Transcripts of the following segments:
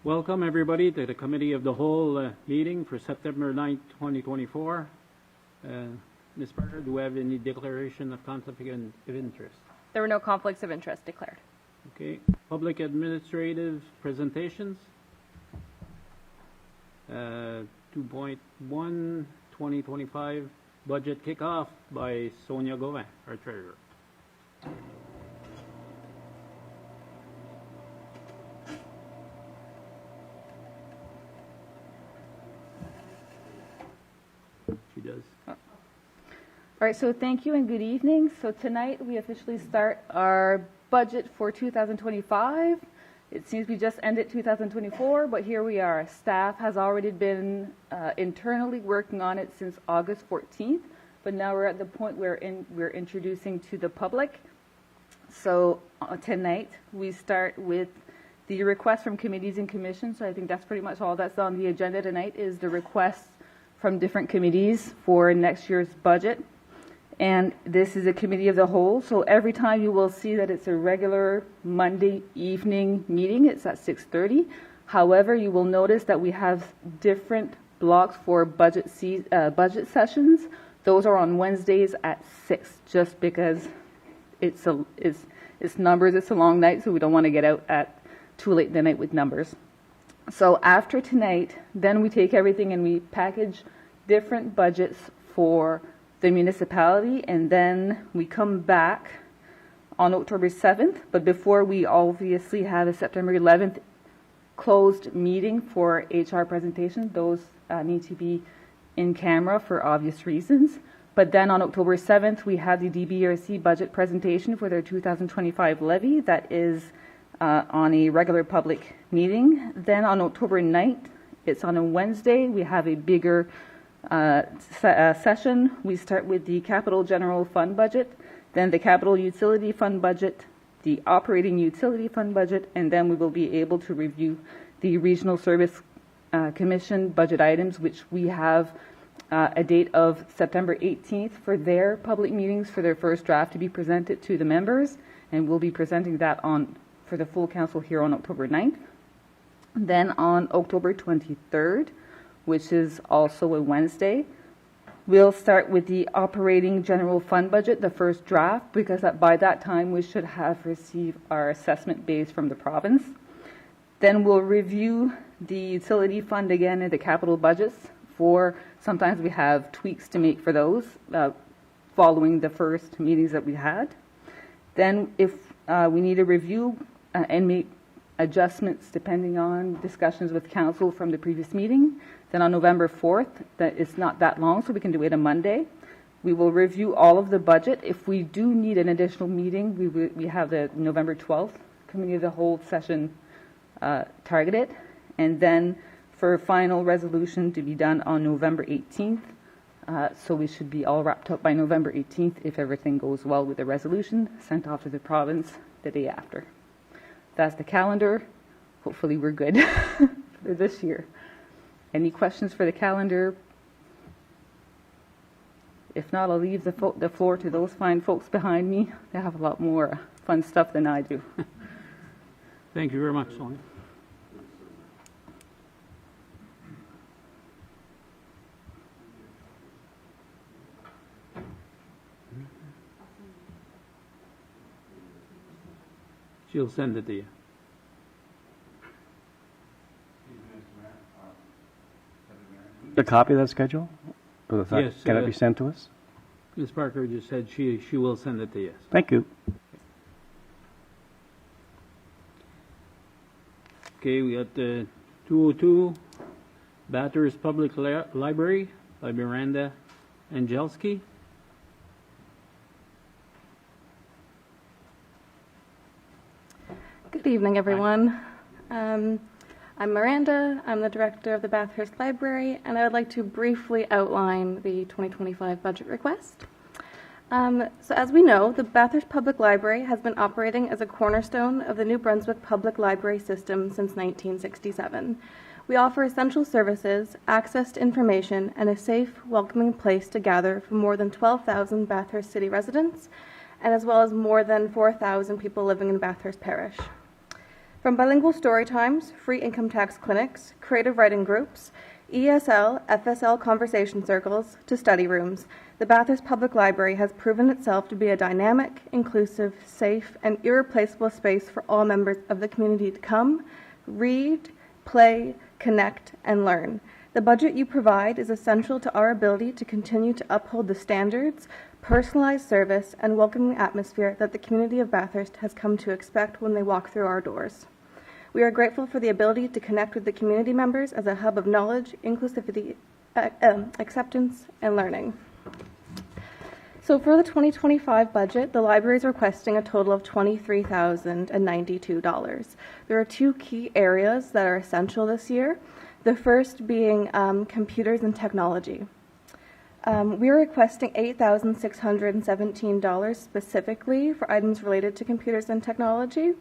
Welcome everybody to the Committee of the Whole meeting for September 9th, 2024. Ms. Parker, do we have any declaration of conflict of interest? There were no conflicts of interest declared. Okay. Public administrative presentations. 2.1 2025 budget kickoff by Sonia Gauvin, our treasurer. She does. All right, so thank you and good evening. So tonight we officially start our budget for 2025. It seems we just ended 2024, but here we are. Staff has already been internally working on it since August 14th, but now we're at the point where we're introducing to the public. So tonight we start with the request from committees and commissions. So I think that's pretty much all that's on the agenda tonight is the requests from different committees for next year's budget. And this is a committee of the whole, so every time you will see that it's a regular Monday evening meeting, it's at 6:30. However, you will notice that we have different blocks for budget sessions. Those are on Wednesdays at 6, just because it's numbers, it's a long night, so we don't want to get out at too late in the night with numbers. So after tonight, then we take everything and we package different budgets for the municipality, and then we come back on October 7th, but before we obviously have a September 11th closed meeting for HR presentation. Those need to be in camera for obvious reasons. But then on October 7th, we have the DBRC budget presentation for their 2025 levy. That is on a regular public meeting. Then on October 9th, it's on a Wednesday, we have a bigger session. We start with the capital general fund budget, then the capital utility fund budget, the operating utility fund budget, and then we will be able to review the regional service commission budget items, which we have a date of September 18th for their public meetings for their first draft to be presented to the members, and we'll be presenting that for the full council here on October 9th. Then on October 23rd, which is also a Wednesday, we'll start with the operating general fund budget, the first draft, because by that time we should have received our assessment base from the province. Then we'll review the utility fund again and the capital budgets. Sometimes we have tweaks to make for those following the first meetings that we had. Then if we need a review and make adjustments depending on discussions with council from the previous meeting. Then on November 4th, it's not that long, so we can do it on Monday. We will review all of the budget. If we do need an additional meeting, we have the November 12th Committee of the Whole session targeted. And then for final resolution to be done on November 18th. So we should be all wrapped up by November 18th if everything goes well with the resolution, sent off to the province the day after. That's the calendar. Hopefully we're good for this year. Any questions for the calendar? If not, I'll leave the floor to those fine folks behind me. They have a lot more fun stuff than I do. Thank you very much, Sonia. She'll send it to you. A copy of that schedule? Yes. Can it be sent to us? Ms. Parker just said she will send it to you. Thank you. Okay, we got the 202 Bathurst Public Library by Miranda Angelski. Good evening, everyone. I'm Miranda. I'm the director of the Bathurst Library, and I would like to briefly outline the 2025 budget request. So as we know, the Bathurst Public Library has been operating as a cornerstone of the New Brunswick public library system since 1967. We offer essential services, access to information, and a safe, welcoming place to gather for more than 12,000 Bathurst City residents, and as well as more than 4,000 people living in Bathurst Parish. From bilingual story times, free income tax clinics, creative writing groups, ESL, FSL conversation circles, to study rooms, the Bathurst Public Library has proven itself to be a dynamic, inclusive, safe, and irreplaceable space for all members of the community to come, read, play, connect, and learn. The budget you provide is essential to our ability to continue to uphold the standards, personalized service, and welcoming atmosphere that the community of Bathurst has come to expect when they walk through our doors. We are grateful for the ability to connect with the community members as a hub of knowledge, inclusivity, acceptance, and learning. So for the 2025 budget, the library is requesting a total of $23,092. There are two key areas that are essential this year, the first being computers and technology. We are requesting $8,617 specifically for items related to computers and technology,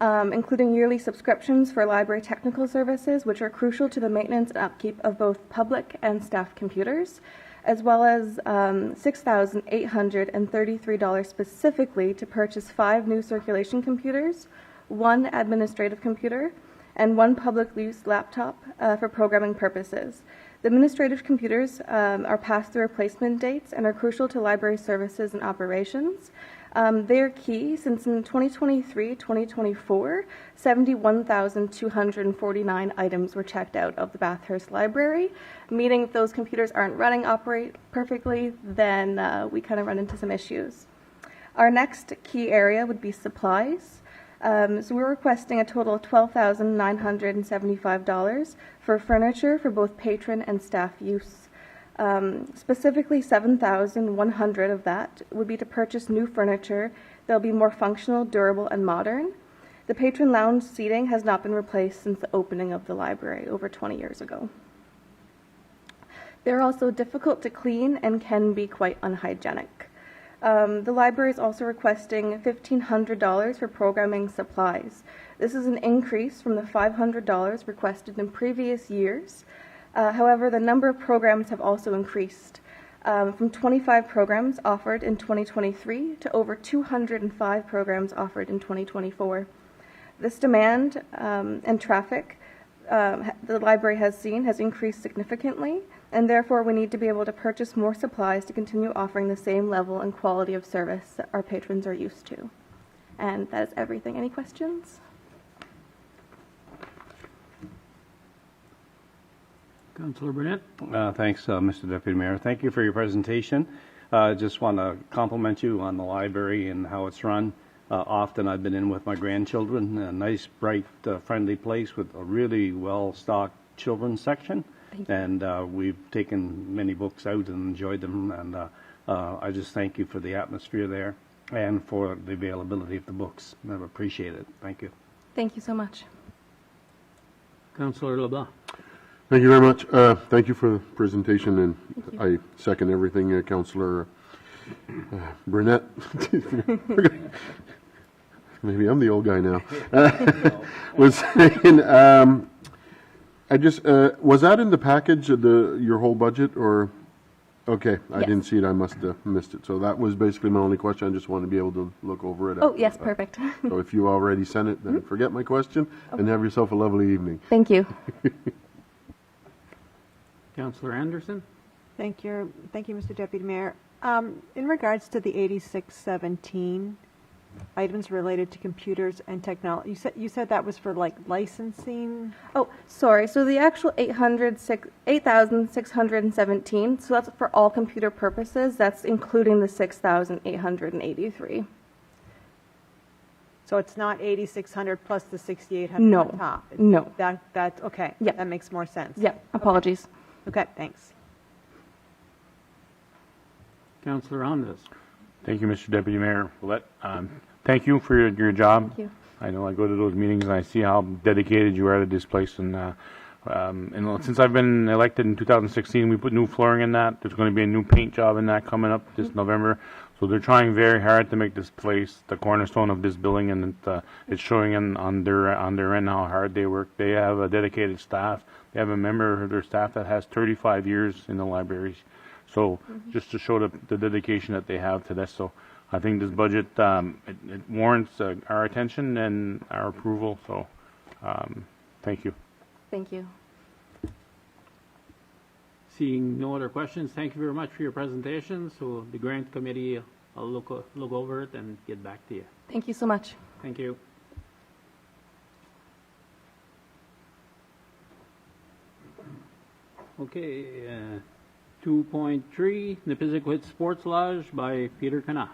including yearly subscriptions for library technical services, which are crucial to the maintenance and upkeep of both public and staff computers, as well as $6,833 specifically to purchase 5 new circulation computers, 1 administrative computer, and 1 public use laptop for programming purposes. The administrative computers are past the replacement dates and are crucial to library services and operations. They are key since in 2023-2024, 71,249 items were checked out of the Bathurst Library, meaning if those computers aren't operate perfectly, then we kind of run into some issues. Our next key area would be supplies. So we're requesting a total of $12,975 for furniture for both patron and staff use. Specifically, $7,100 of that would be to purchase new furniture that will be more functional, durable, and modern. The patron lounge seating has not been replaced since the opening of the library over 20 years ago. They're also difficult to clean and can be quite unhygienic. The library is also requesting $1,500 for programming supplies. This is an increase from the $500 requested in previous years. However, the number of programs have also increased from 25 programs offered in 2023 to over 205 programs offered in 2024. This demand and traffic the library has seen has increased significantly, and therefore we need to be able to purchase more supplies to continue offering the same level and quality of service that our patrons are used to. And that is everything. Any questions? Councillor Burnett? Thanks, Mr. Deputy Mayor. Thank you for your presentation. I just want to compliment you on the library and how it's run. Often I've been in with my grandchildren, a nice, bright, friendly place with a really well-stocked children's section. And we've taken many books out and enjoyed them. And I just thank you for the atmosphere there and for the availability of the books. I appreciate it. Thank you. Thank you so much. Councillor LeBlanc? Thank you very much. Thank you for the presentation, and I second everything Councillor Burnett. Maybe I'm the old guy now. Was saying, I just was that in the package of your whole budget, or okay? I didn't see it. I must have missed it. So that was basically my only question. I just wanted to be able to look over it. Oh, yes, perfect. So if you already sent it, then forget my question and have yourself a lovely evening. Thank you. Councillor Anderson? Thank you, Mr. Deputy Mayor. In regards to the 8617 items related to computers and technology, you said that was for like licensing? Oh, sorry. So the actual 8,617, so that's for all computer purposes. That's including the 6,883. So it's not 8,600 plus the 6,800 No. on top? No. That's okay. Yeah. That makes more sense. Yeah, apologies. Okay, thanks. Councillor Ondas? Thank you, Mr. Deputy Mayor. Thank you for your job. Thank you. I know I go to those meetings and I see how dedicated you are to this place. And since I've been elected in 2016, we put new flooring in that. There's going to be a new paint job in that coming up this November. So they're trying very hard to make this place the cornerstone of this building, and it's showing on their end how hard they work. They have a dedicated staff. They have a member of their staff that has 35 years in the libraries. So just to show the dedication that they have to this. So I think this budget, it warrants our attention and our approval, so thank you. Thank you. Seeing no other questions, thank you very much for your presentation. So the grant committee, I'll look over it and get back to you. Thank you so much. Thank you. Okay, 2.3, Nipisiguit Sports Lodge by Peter Kana.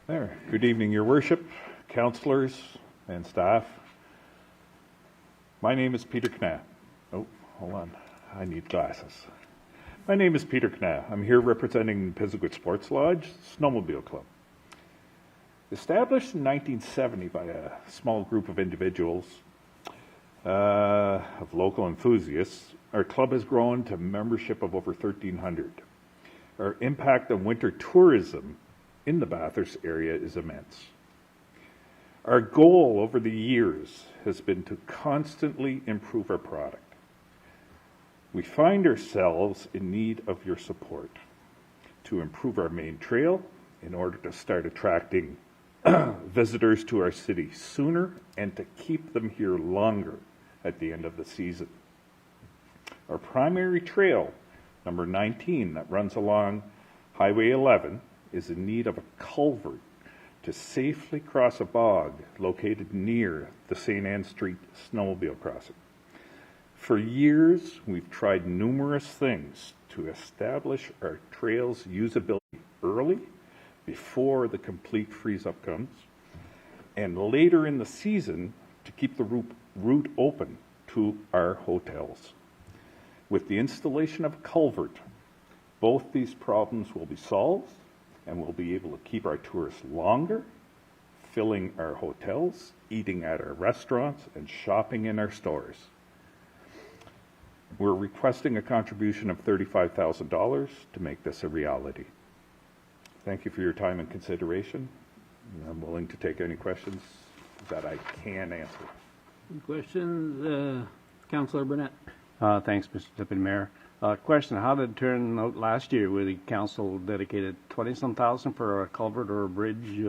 There. Good evening, Your Worship, councillors, and staff. My name is Peter Knapp. Oh, hold on. I need glasses. My name is Peter Knapp. I'm here representing Nipisiguit Sports Lodge Snowmobile Club. Established in 1970 by a small group of individuals, of local enthusiasts, our club has grown to membership of over 1,300. Our impact on winter tourism in the Bathurst area is immense. Our goal over the years has been to constantly improve our product. We find ourselves in need of your support to improve our main trail in order to start attracting visitors to our city sooner and to keep them here longer at the end of the season. Our primary trail, number 19, that runs along Highway 11, is in need of a culvert to safely cross a bog located near the St. Anne Street snowmobile crossing. For years, we've tried numerous things to establish our trail's usability early, before the complete freeze-up comes, and later in the season to keep the route open to our hotels. With the installation of a culvert, both these problems will be solved, and we'll be able to keep our tourists longer, filling our hotels, eating at our restaurants, and shopping in our stores. We're requesting a contribution of $35,000 to make this a reality. Thank you for your time and consideration. I'm willing to take any questions that I can answer. Any questions? Councillor Burnett. Thanks, Mr. Deputy Mayor. Question, how did it turn out last year where the council dedicated 20-some thousand for a culvert or a bridge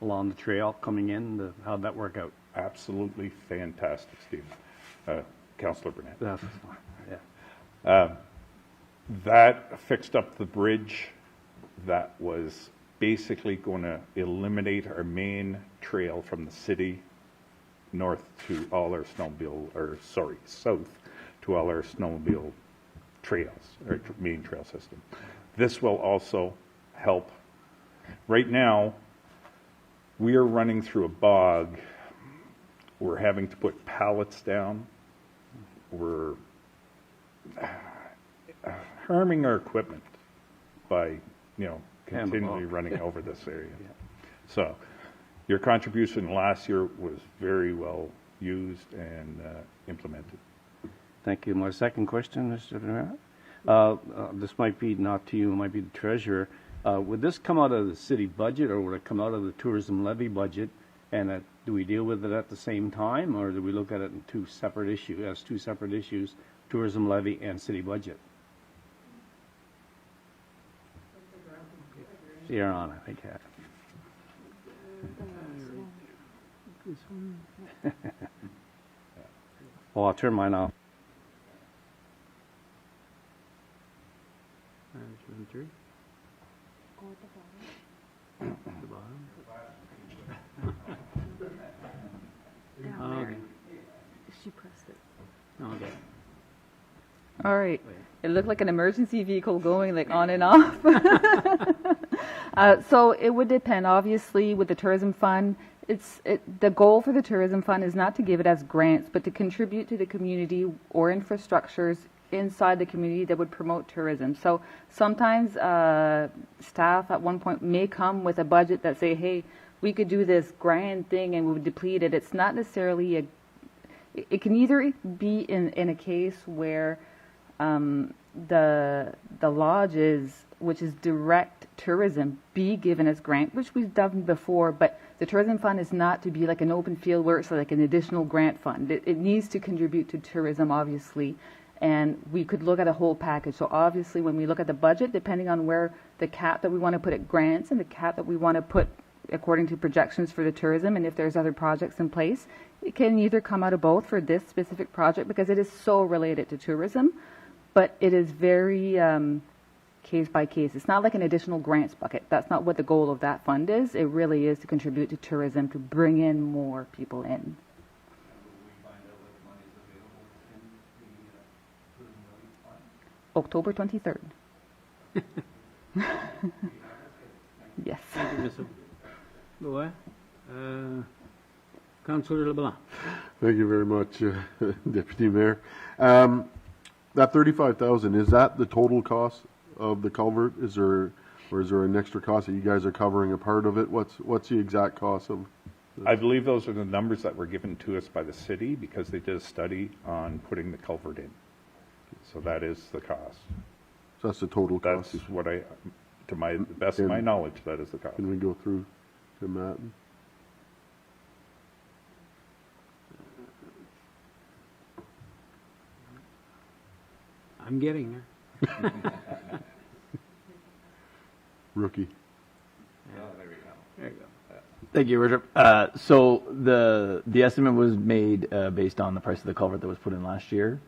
along the trail coming in? How'd that work out? Absolutely fantastic, Stephen. Councillor Burnett. Yeah. That fixed up the bridge that was basically going to eliminate our main trail from the city north to all our south to all our snowmobile trails, our main trail system. This will also help. Right now, we are running through a bog. We're having to put pallets down. We're harming our equipment by continually running over this area. Yeah. So your contribution last year was very well used and implemented. Thank you. My second question, Mr. Mayor, this might be not to you, it might be the treasurer. Would this come out of the city budget or would it come out of the tourism levy budget? And do we deal with it at the same time, or do we look at it in two separate issues, tourism levy and city budget? You're on, I think. Well, I'll turn mine off. Management 3. The bottom. Okay. She pressed it. Okay. All right. It looked like an emergency vehicle going like on and off. So it would depend, obviously, with the tourism fund. The goal for the tourism fund is not to give it as grants, but to contribute to the community or infrastructures inside the community that would promote tourism. So sometimes staff at one point may come with a budget that say, hey, we could do this grand thing and we would deplete it. It's not necessarily it can either be in a case where the lodges, which is direct tourism, be given as grant, which we've done before, but the tourism fund is not to be like an open field where it's like an additional grant fund. It needs to contribute to tourism, obviously, And we could look at a whole package. So obviously, when we look at the budget, depending on where the cap that we want to put at grants and the cap that we want to put according to projections for the tourism, and if there's other projects in place, it can either come out of both for this specific project because it is so related to tourism, but it is very case by case. It's not like an additional grants bucket. That's not what the goal of that fund is. It really is to contribute to tourism, to bring in more people in. October 23rd. Yes. Thank you, Mr. Louet. Councillor LeBlanc. Thank you very much, Deputy Mayor. That 35,000, is that the total cost of the culvert? Is there an extra cost that you guys are covering a part of it? What's the exact cost of? I believe those are the numbers that were given to us by the city because they did a study on putting the culvert in. So that is the cost. So that's the total cost? That's what to my best of my knowledge, that is the cost. Can we go through to Matt? I'm getting there. Rookie. There you go. Thank you, Richard. So the estimate was made based on the price of the culvert that was put in last year.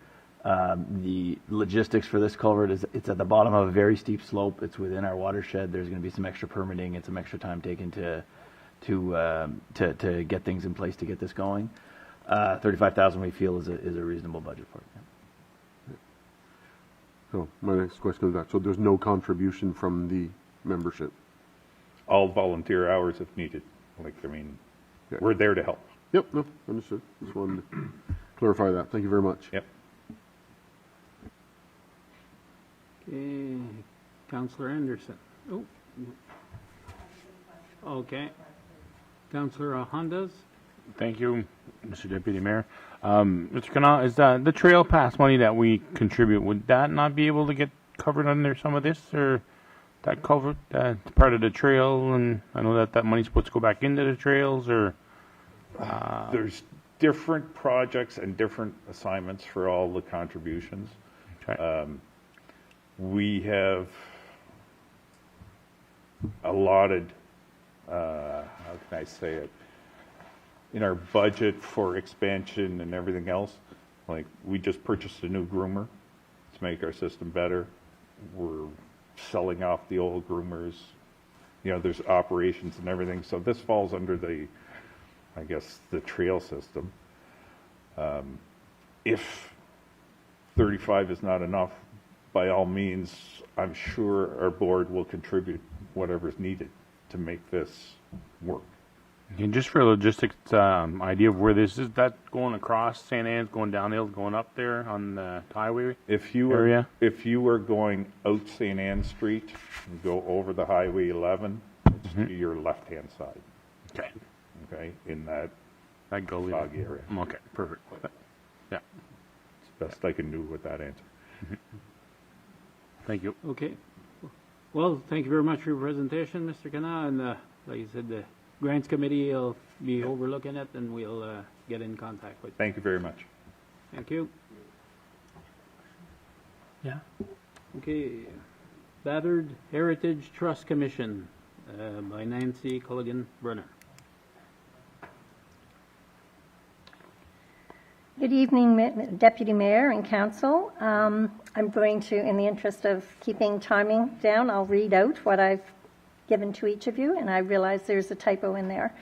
The logistics for this culvert is it's at the bottom of a very steep slope. It's within our watershed. There's going to be some extra permitting and some extra time taken to get things in place to get this going. 35,000 we feel is a reasonable budget for it. So my next question is that, so there's no contribution from the membership? All volunteer hours if needed. We're there to help. Yep, no, understood. Just wanted to clarify that. Thank you very much. Yep. Okay, Councillor Anderson. Oh. Okay. Councillor Hondas. Thank you, Mr. Deputy Mayor. Mr. Canal, is the trail pass money that we contribute, would that not be able to get covered under some of this, or that culvert, part of the trail? And I know that money's supposed to go back into the trails, or? There's different projects and different assignments for all the contributions. Okay. We have allotted, how can I say it, in our budget for expansion and everything else, like we just purchased a new groomer to make our system better. We're selling off the old groomers. There's operations and everything. So this falls under the trail system. If 35 is not enough, by all means, I'm sure our board will contribute whatever's needed to make this work. And just for logistics, idea of where this is, that going across St. Anne's, going downhill, going up there on the highway area? If you were going out St. Anne Street and go over the Highway 11, it's to your left-hand side. Okay. Okay, in that gully foggy area. Okay, perfect. Yeah. It's best I can do with that answer. Thank you. Okay. Well, thank you very much for your presentation, Mr. Kana, and like you said, the Grants Committee will be overlooking it, and we'll get in contact with you. Thank you very much. Thank you. Yeah. Okay. Bathurst Heritage Trust Commission by Nancy Culligan-Brunner. Good evening, Deputy Mayor and Council. I'm going to, in the interest of keeping timing down, I'll read out what I've given to each of you, and I realize there's a typo in there.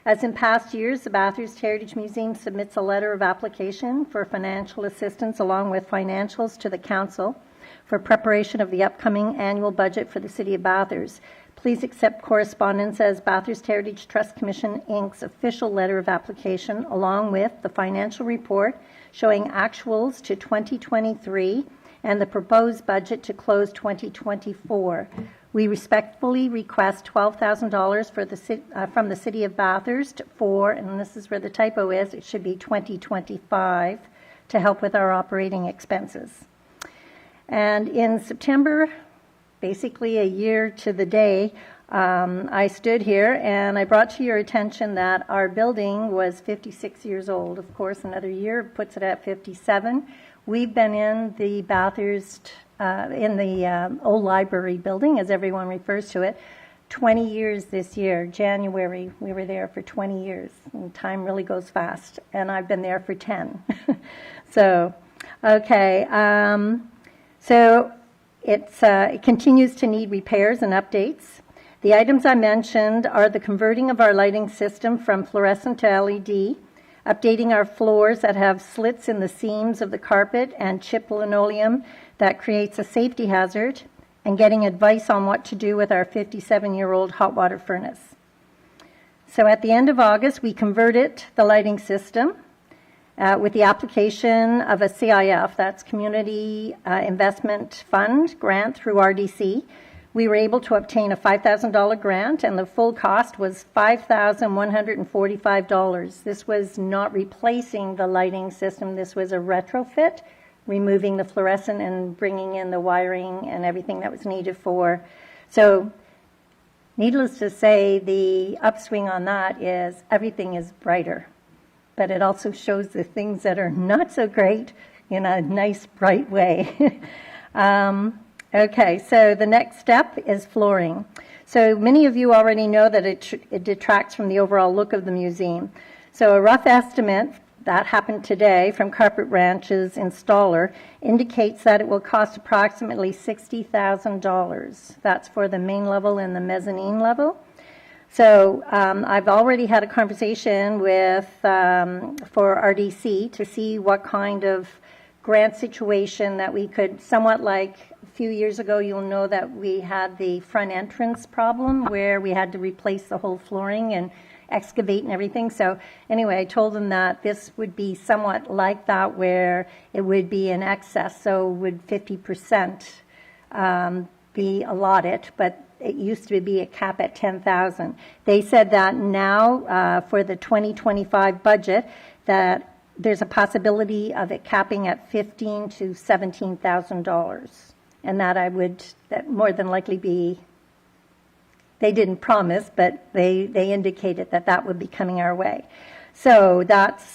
As in past years, the Bathurst Heritage Museum submits a letter of application for financial assistance along with financials to the Council for preparation of the upcoming annual budget for the City of Bathurst. Please accept correspondence as Bathurst Heritage Trust Commission Inc.'s official letter of application along with the financial report showing actuals to 2023 and the proposed budget to close 2024. We respectfully request $12,000 from the City of Bathurst for, and this is where the typo is, it should be 2025, to help with our operating expenses. And in September, basically a year to the day, I stood here and I brought to your attention that our building was 56 years old. Of course, another year puts it at 57. We've been in the Bathurst, in the old library building, as everyone refers to it, 20 years this year. January, we were there for 20 years. And time really goes fast. And I've been there for 10. So, okay. So it continues to need repairs and updates. The items I mentioned are the converting of our lighting system from fluorescent to LED, updating our floors that have slits in the seams of the carpet and chipped linoleum that creates a safety hazard, and getting advice on what to do with our 57-year-old hot water furnace. So at the end of August, we converted the lighting system with the application of a CIF, that's Community Investment Fund grant through RDC. We were able to obtain a $5,000 grant, and the full cost was $5,145. This was not replacing the lighting system. This was a retrofit, removing the fluorescent and bringing in the wiring and everything that was needed for. So needless to say, the upswing on that is everything is brighter. But it also shows the things that are not so great in a nice, bright way. Okay, so the next step is flooring. So many of you already know that it detracts from the overall look of the museum. So a rough estimate that happened today from Carpet Ranch's installer indicates that it will cost approximately $60,000. That's for the main level and the mezzanine level. So I've already had a conversation with for RDC to see what kind of grant situation that we could, somewhat like a few years ago, you'll know that we had the front entrance problem where we had to replace the whole flooring and excavate and everything. So anyway, I told them that this would be somewhat like that, where it would be in excess. So would 50% be allotted, but it used to be a cap at 10,000. They said that now for the 2025 budget, that there's a possibility of it capping at $15,000 to $17,000, and that more than likely be. They didn't promise, but they indicated that would be coming our way. So that's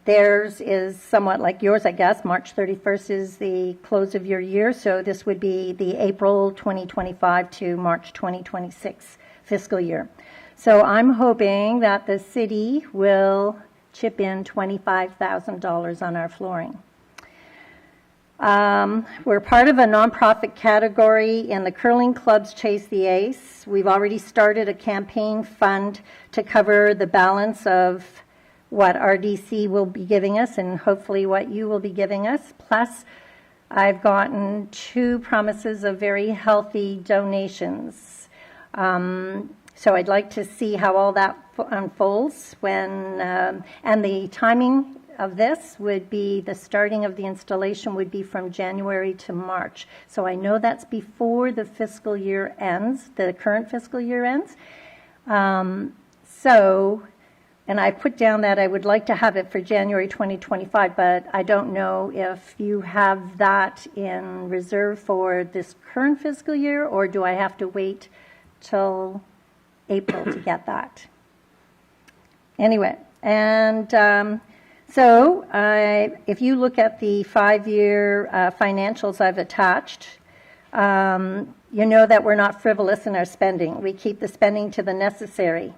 theirs is somewhat like yours, I guess. March 31st is the close of your year, so this would be the April 2025 to March 2026 fiscal year. So I'm hoping that the city will chip in $25,000 on our flooring. We're part of a nonprofit category in the Curling Club's Chase the Ace. We've already started a campaign fund to cover the balance of what RDC will be giving us and hopefully what you will be giving us. Plus, I've gotten 2 promises of very healthy donations. So I'd like to see how all that unfolds when, and the timing of this would be, the starting of the installation would be from January to March. So I know that's before the fiscal year ends, the current fiscal year ends. And I put down that I would like to have it for January 2025, but I don't know if you have that in reserve for this current fiscal year, or do I have to wait till April to get that? Anyway, and so if you look at the 5-year financials I've attached, you know that we're not frivolous in our spending. We keep the spending to the necessary.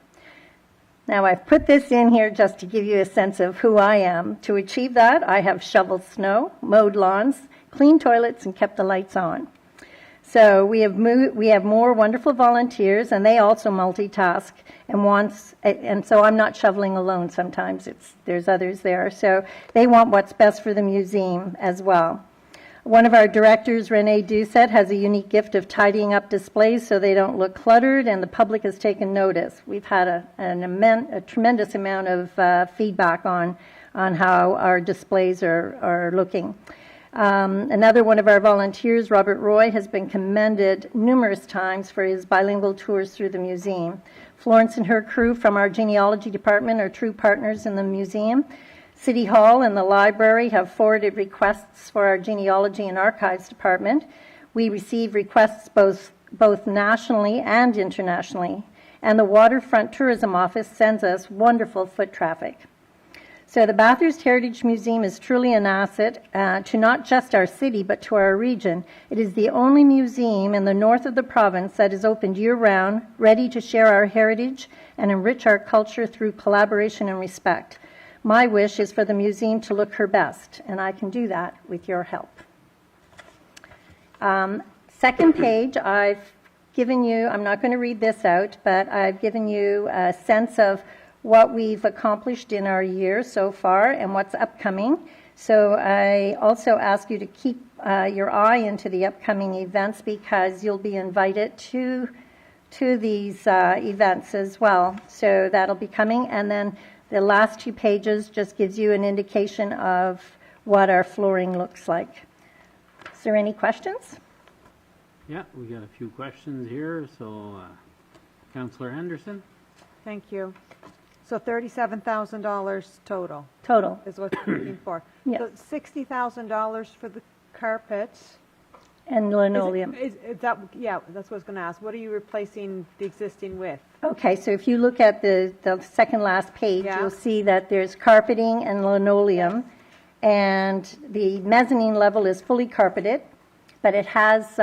Now, I've put this in here just to give you a sense of who I am. To achieve that, I have shoveled snow, mowed lawns, cleaned toilets, and kept the lights on. So we have more wonderful volunteers, and they also multitask. And so I'm not shoveling alone sometimes. There's others there. So they want what's best for the museum as well. One of our directors, Renee Doucette, has a unique gift of tidying up displays so they don't look cluttered, and the public has taken notice. We've had a tremendous amount of feedback on how our displays are looking. Another one of our volunteers, Robert Roy, has been commended numerous times for his bilingual tours through the museum. Florence and her crew from our genealogy department are true partners in the museum. City Hall and the library have forwarded requests for our genealogy and archives department. We receive requests both nationally and internationally, and the Waterfront Tourism Office sends us wonderful foot traffic. So the Bathurst Heritage Museum is truly an asset to not just our city, but to our region. It is the only museum in the north of the province that is opened year-round, ready to share our heritage and enrich our culture through collaboration and respect. My wish is for the museum to look her best, and I can do that with your help. Second page, I've given you, I'm not going to read this out, but I've given you a sense of what we've accomplished in our year so far and what's upcoming. So I also ask you to keep your eye into the upcoming events because you'll be invited to these events as well. So that'll be coming. And then the last 2 pages just gives you an indication of what our flooring looks like. Is there any questions? Yeah, we got a few questions here. So, Councillor Henderson? Thank you. So $37,000 total Total. is what you're looking for. Yes. So $60,000 for the carpets. And linoleum. Is that, yeah, that's what I was going to ask. What are you replacing the existing with? Okay, so if you look at the second last page, Yeah. you'll see that there's carpeting and linoleum, and the mezzanine level is fully carpeted, but it has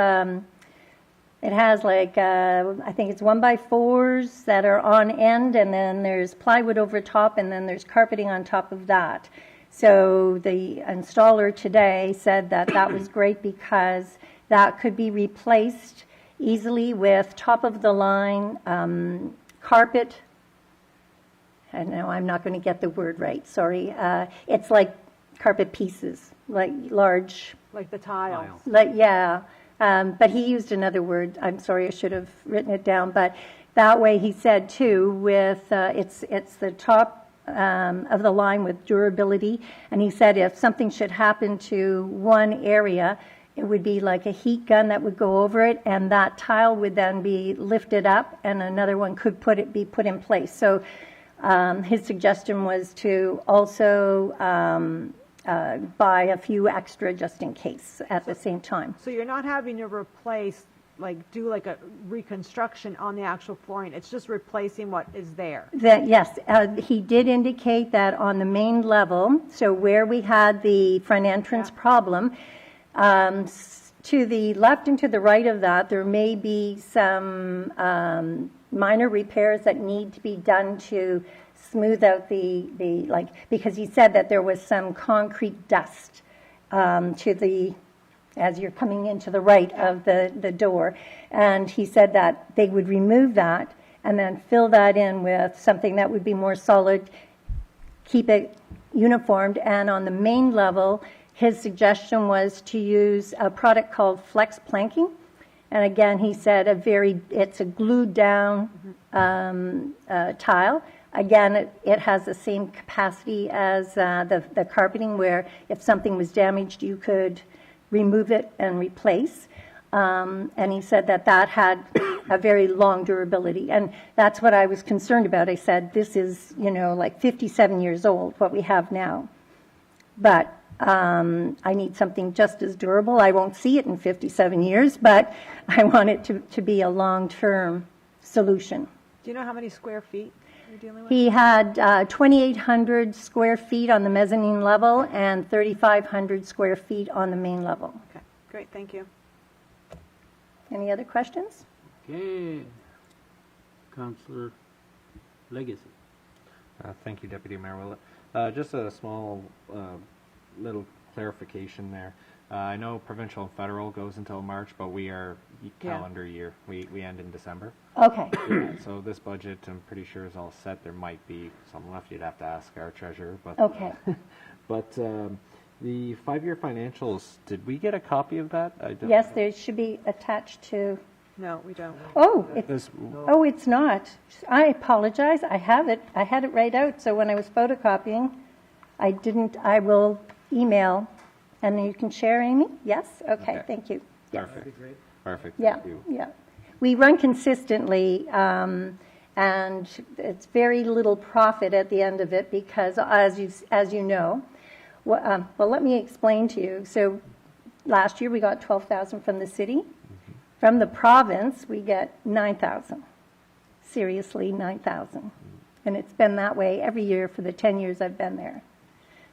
like, I think it's 1x4s that are on end, and then there's plywood over top, and then there's carpeting on top of that. So the installer today said that that was great because that could be replaced easily with top-of-the-line carpet. I know I'm not going to get the word right, sorry. It's like carpet pieces, like large. Like the tiles? Like, yeah. But he used another word. I'm sorry, I should have written it down. But that way, he said too, with it's the top of the line with durability. And he said if something should happen to one area, it would be like a heat gun that would go over it, and that tile would then be lifted up, and another one could be put in place. So his suggestion was to also buy a few extra just in case at the same time. So you're not having to replace, do like a reconstruction on the actual flooring. It's just replacing what is there. Yes, he did indicate that on the main level, so where we had the front entrance problem, to the left and to the right of that, there may be some minor repairs that need to be done to smooth out because he said that there was some concrete dust as you're coming into the right of the door. And he said that they would remove that and then fill that in with something that would be more solid, keep it uniformed. And on the main level, his suggestion was to use a product called flex planking. And again, he said it's a glued down tile. Again, it has the same capacity as the carpeting, where if something was damaged, you could remove it and replace. And he said that had a very long durability. And that's what I was concerned about. I said, this is, like 57 years old, what we have now. But I need something just as durable. I won't see it in 57 years, but I want it to be a long-term solution. Do you know how many square feet you're dealing with? He had 2,800 square feet on the mezzanine level and 3,500 square feet on the main level. Okay, great, thank you. Any other questions? Okay. Councillor Legacy. Thank you, Deputy Mayor Willett. Just a small little clarification there. I know provincial and federal goes until March, but we are calendar year. We end in December. Okay. So this budget, I'm pretty sure, is all set. There might be some left. You'd have to ask our treasurer. But Okay. but the 5-year financials, did we get a copy of that? I don't Yes, they should be attached to. No, we don't. Oh, This, it's not. I apologize. I have it. I had it right out. So when I was photocopying, I didn't. I will email, and then you can share, Amy. Yes. Okay. Thank you. Yes. Perfect. Perfect. Yeah. Thank you. Yeah. We run consistently, and it's very little profit at the end of it because, as you know, well, let me explain to you. So last year we got 12,000 from the city. From the province, we get 9,000. Seriously, 9,000. And it's been that way every year for the 10 years I've been there.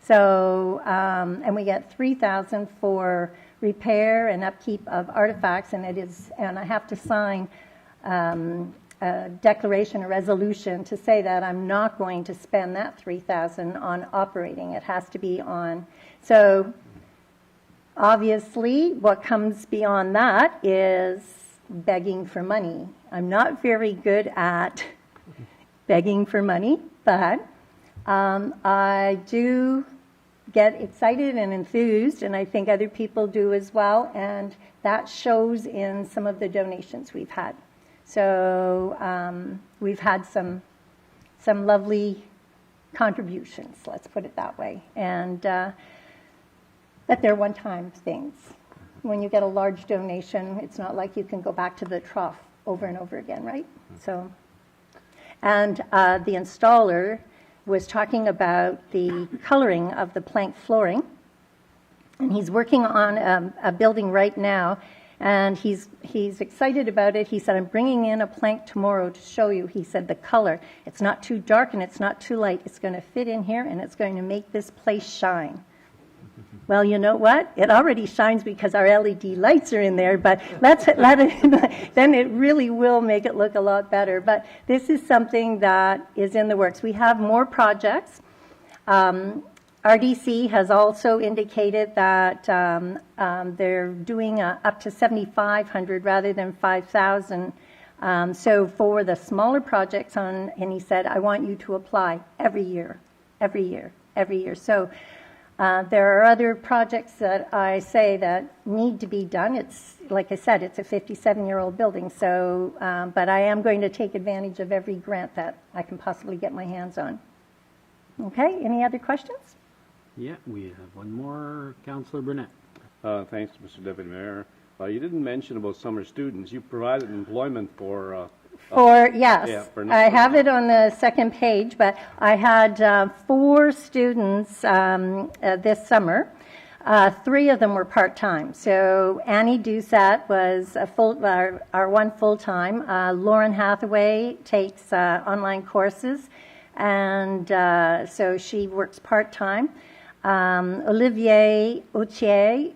So, and we get $3,000 for repair and upkeep of artifacts, and I have to sign a declaration, a resolution to say that I'm not going to spend that $3,000 on operating. It has to be on. So, obviously, what comes beyond that is begging for money. I'm not very good at begging for money, but I do get excited and enthused, and I think other people do as well, and that shows in some of the donations we've had. So we've had some lovely contributions, let's put it that way, and but they're one-time things. When you get a large donation, it's not like you can go back to the trough over and over again, right? So, and the installer was talking about the coloring of the plank flooring, and he's working on a building right now, and he's excited about it. He said, I'm bringing in a plank tomorrow to show you. He said, the color, it's not too dark and it's not too light. It's going to fit in here, and it's going to make this place shine. Well, you know what? It already shines because our LED lights are in there, but let it, then it really will make it look a lot better. But this is something that is in the works. We have more projects. RDC has also indicated that they're doing up to 7,500 rather than 5,000. So for the smaller projects and he said, I want you to apply every year. So there are other projects that I say that need to be done. It's, like I said, it's a 57-year-old building, so, but I am going to take advantage of every grant that I can possibly get my hands on. Okay, any other questions? Yeah, we have one more. Councillor Burnett. Thanks, Mr. Deputy Mayor. You didn't mention about summer students. You provided employment for... Yes, I have it on the second page, but I had 4 students this summer. 3 of them were part-time. So Annie Doucette was our one full-time. Lauren Hathaway takes online courses, and so she works part-time. Olivier Autier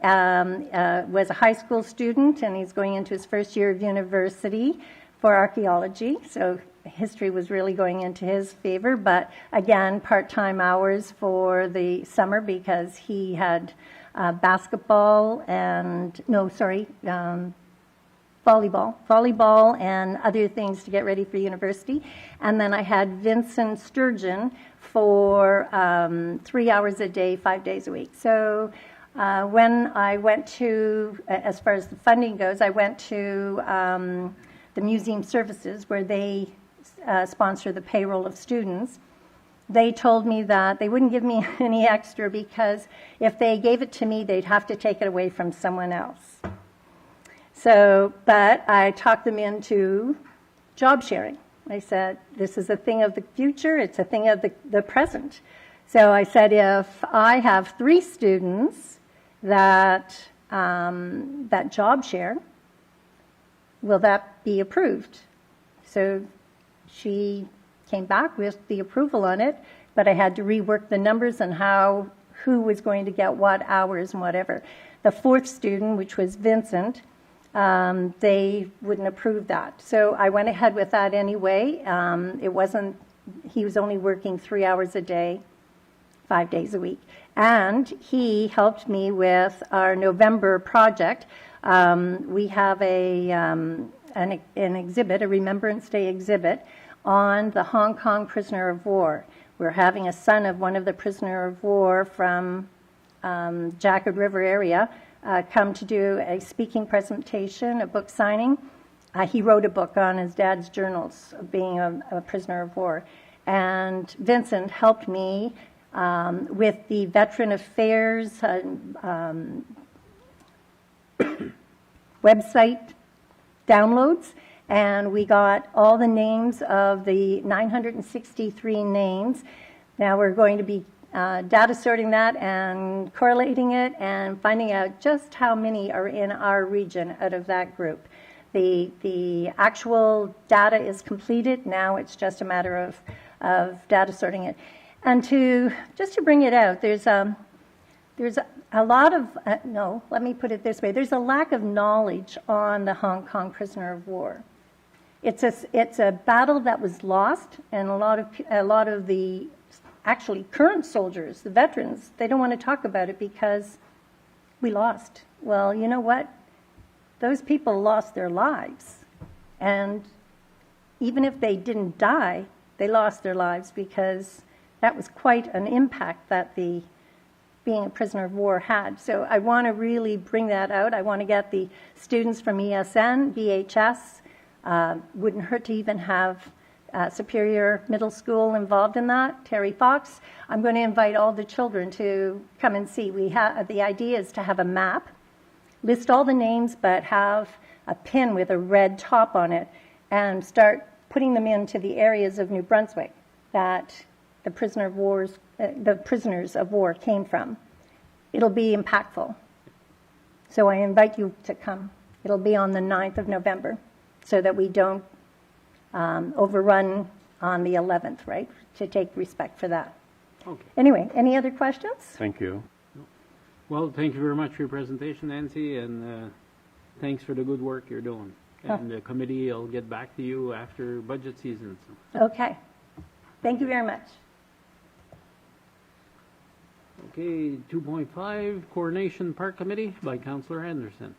was a high school student, and he's going into his first year of university for archaeology, so history was really going into his favor, but again, part-time hours for the summer because he had volleyball and other things to get ready for university. And then I had Vincent Sturgeon for 3 hours a day, 5 days a week. So when I went to, as far as the funding goes, I went to the museum services where they sponsor the payroll of students. They told me that they wouldn't give me any extra because if they gave it to me, they'd have to take it away from someone else. So, but I talked them into job sharing. I said, this is a thing of the future, it's a thing of the present. So I said, if I have 3 students that job share, will that be approved? So she came back with the approval on it, but I had to rework the numbers and who was going to get what hours and whatever. The 4th student, which was Vincent, they wouldn't approve that. So I went ahead with that anyway. He was only working 3 hours a day, 5 days a week. And he helped me with our November project. We have an exhibit, a Remembrance Day exhibit, on the Hong Kong prisoner of war. We're having a son of one of the prisoner of war from Jacket River area come to do a speaking presentation, a book signing. He wrote a book on his dad's journals of being a prisoner of war. And Vincent helped me with the Veteran Affairs website downloads, and we got all the names of the 963 names. Now we're going to be data sorting that and correlating it and finding out just how many are in our region out of that group. The actual data is completed. Now it's just a matter of data sorting it. And just to bring it out, there's a lot of, no, let me put it this way. There's a lack of knowledge on the Hong Kong prisoner of war. It's a battle that was lost, and a lot of the actually current soldiers, the veterans, they don't want to talk about it because we lost. Well, you know what? Those people lost their lives. And even if they didn't die, they lost their lives because that was quite an impact that being a prisoner of war had. So I want to really bring that out. I want to get the students from ESN, BHS, wouldn't hurt to even have Superior Middle School involved in that, Terry Fox. I'm going to invite all the children to come and see. The idea is to have a map, list all the names, but have a pin with a red top on it, and start putting them into the areas of New Brunswick that the prisoners of war came from. It'll be impactful. So I invite you to come. It'll be on the 9th of November so that we don't overrun on the 11th, right? To take respect for that. Okay. Anyway, any other questions? Thank you. Well, thank you very much for your presentation, Nancy, and thanks for the good work you're doing. And the committee will get back to you after budget season. So. Okay. Thank you very much. Okay, 2.5, Coordination Park Committee by Councillor Anderson.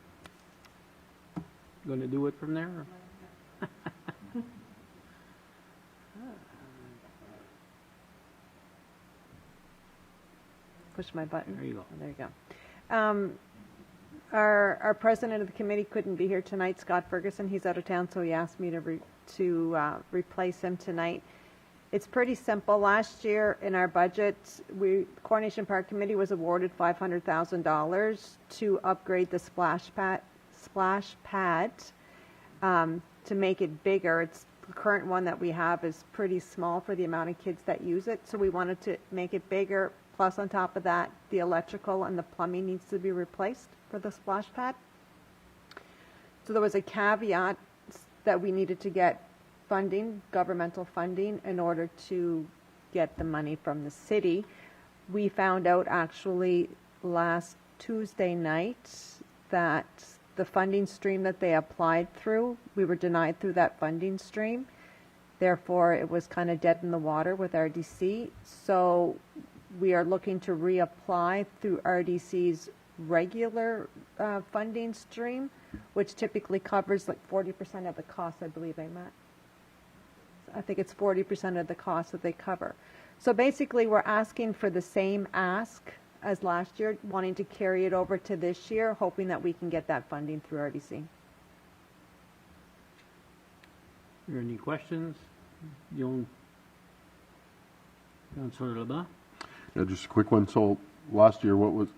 Going to do it from there? Push my button. There you go. Oh, there you go. Our president of the committee couldn't be here tonight, Scott Ferguson. He's out of town, so he asked me to replace him tonight. It's pretty simple. Last year in our budget, Coordination Park Committee was awarded $500,000 to upgrade the splash pad to make it bigger. The current one that we have is pretty small for the amount of kids that use it, so we wanted to make it bigger. Plus, on top of that, the electrical and the plumbing needs to be replaced for the splash pad. So there was a caveat that we needed to get funding, governmental funding, in order to get the money from the city. We found out actually last Tuesday night that the funding stream that they applied through, we were denied through that funding stream. Therefore, it was kind of dead in the water with RDC. So we are looking to reapply through RDC's regular funding stream, which typically covers like 40% of the cost, I believe, Matt? I think it's 40% of the cost that they cover. So basically, we're asking for the same ask as last year, wanting to carry it over to this year, hoping that we can get that funding through RDC. Are there any questions? Councillor LeBlanc? Yeah, just a quick one. So last year, what was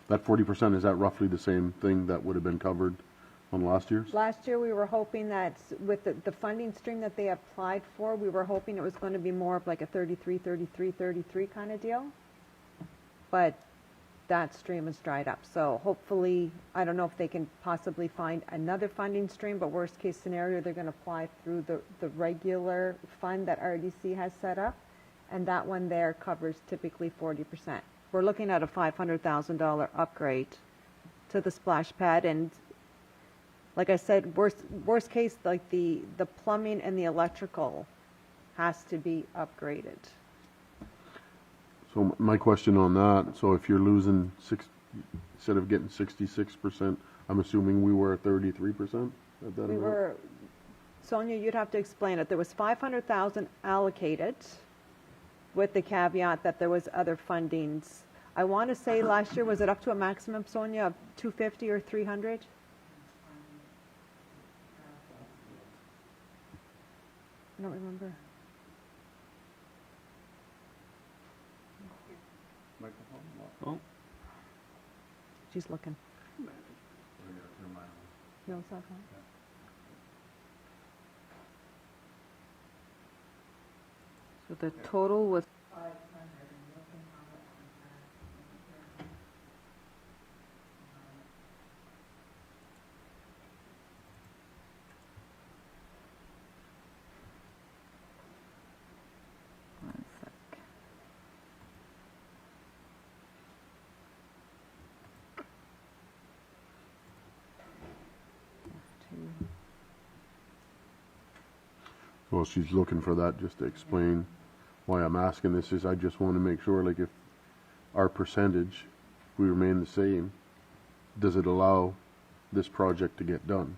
that 40%? Is that roughly the same thing that would have been covered on last year's? Last year, we were hoping that with the funding stream that they applied for, we were hoping it was going to be more of like a 33 kind of deal. But that stream has dried up. So hopefully, I don't know if they can possibly find another funding stream, but worst case scenario, they're going to apply through the regular fund that RDC has set up. And that one there covers typically 40%. We're looking at a $500,000 upgrade to the splash pad. And like I said, worst case, like the plumbing and the electrical has to be upgraded. So my question on that, so if you're losing instead of getting 66%, I'm assuming we were at 33%? We were, Sonia, you'd have to explain it. There was $500,000 allocated with the caveat that there was other fundings. I want to say last year, was it up to a maximum, Sonia, of 250 or 300? I don't remember. Oh. She's looking. No, it's not on. So the total was Well, she's looking for that just to explain why I'm asking this is I just want to make sure, like, if our percentage, if we remain the same, does it allow this project to get done?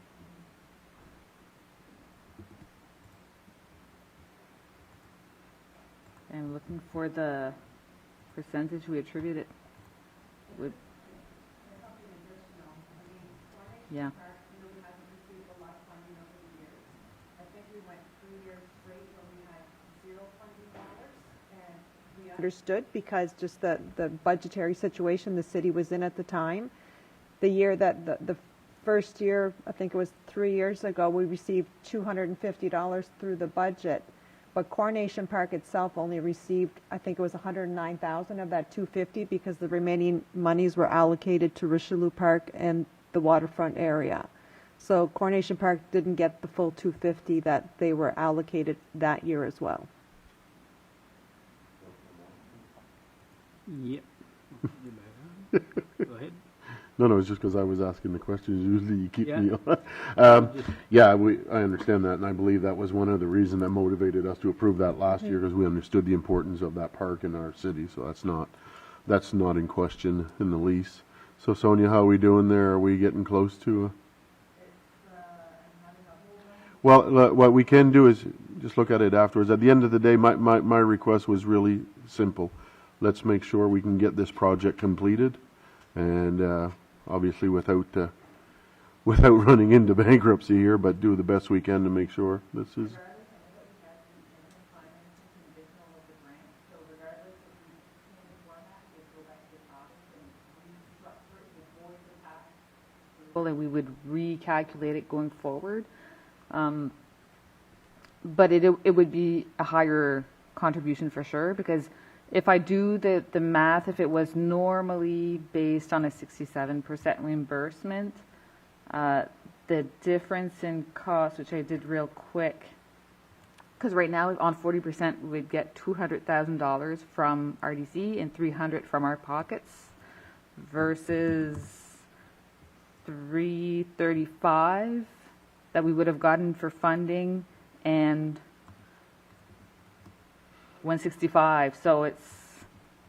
And looking for the percentage we attribute it with. Yeah. Understood, because just the budgetary situation the city was in at the time. The year that, the first year, I think it was 3 years ago, we received $250 through the budget. But Coronation Park itself only received, I think it was 109,000 of that 250 because the remaining monies were allocated to Richelieu Park and the waterfront area. So Coronation Park didn't get the full 250 that they were allocated that year as well. Yep. Go ahead. No, it's just because I was asking the questions. Usually you keep Yeah. me on. Yeah, I understand that, and I believe that was one of the reasons that motivated us to approve that last year, because we understood the importance of that park in our city. So that's not in question in the least. So Sonia, how are we doing there? Are we getting close to? Well, what we can do is just look at it afterwards. At the end of the day, my request was really simple. Let's make sure we can get this project completed, and obviously without running into bankruptcy here, but do the best we can to make sure this is. Well, and we would recalculate it going forward. But it would be a higher contribution for sure, because if I do the math, if it was normally based on a 67% reimbursement, the difference in cost, which I did real quick, because right now on 40% we'd get $200,000 from RDC and $300,000 from our pockets, versus $335,000 that we would have gotten for funding and $165,000. So it's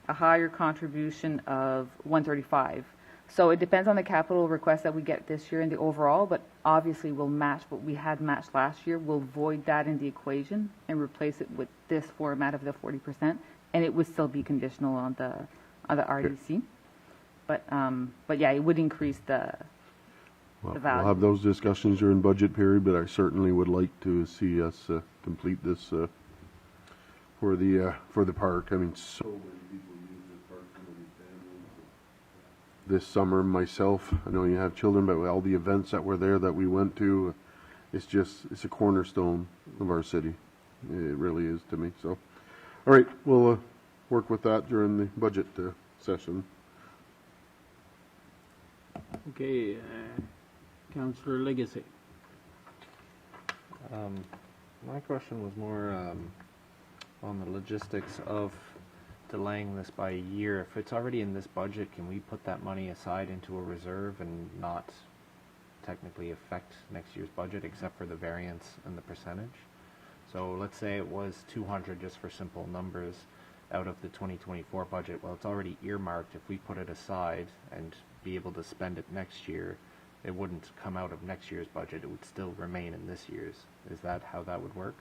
a higher contribution of $135,000. So it depends on the capital request that we get this year in the overall, but obviously we'll match what we had matched last year. We'll void that in the equation and replace it with this format of the 40%, and it would still be conditional on the RDC. But yeah, it would increase the Well, value. we'll have those discussions during budget period, but I certainly would like to see us complete this for the park. I mean, so many people use this park, so many families. This summer, myself, I know you have children, but all the events that were there that we went to, it's a cornerstone of our city. It really is to me. So, all right, we'll work with that during the budget session. Okay, Councillor Legacy. My question was more on the logistics of delaying this by a year. If it's already in this budget, can we put that money aside into a reserve and not technically affect next year's budget except for the variance and the percentage? So let's say it was 200, just for simple numbers, out of the 2024 budget. Well, it's already earmarked. If we put it aside and be able to spend it next year, it wouldn't come out of next year's budget. It would still remain in this year's. Is that how that would work?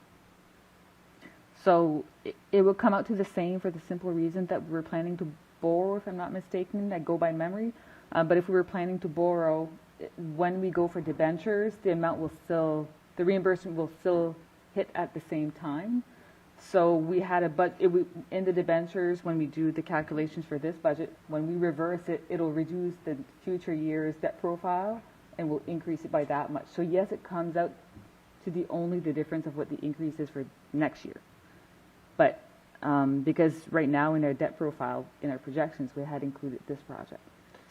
So it would come out to the same, for the simple reason that we're planning to borrow, if I'm not mistaken. I go by memory. But if we were planning to borrow, when we go for debentures, the amount will still, the reimbursement will still hit at the same time. So we had in the debentures, when we do the calculations for this budget, when we reverse it, it'll reduce the future year's debt profile and will increase it by that much. So yes, it comes out to only the difference of what the increase is for next year. But because right now in our debt profile, in our projections, we had included this project.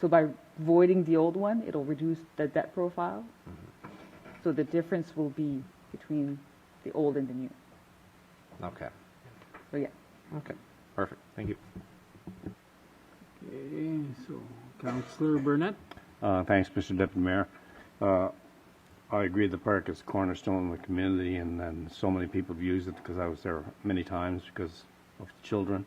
So by voiding the old one, it'll reduce the debt profile. Mm-hmm. So the difference will be between the old and the new. Okay. So yeah. Okay. Perfect. Thank you. Okay, so Councillor Burnett. Thanks, Mr. Deputy Mayor. I agree the park is cornerstone of the community, and then so many people have used it because I was there many times because of children.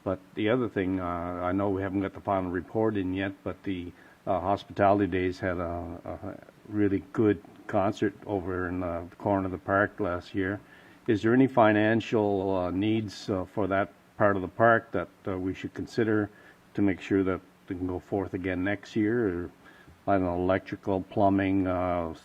But the other thing, I know we haven't got the final report in yet, but the Hospitality Days had a really good concert over in the corner of the park last year. Is there any financial needs for that part of the park that we should consider to make sure that they can go forth again next year? Or, I don't know, electrical, plumbing,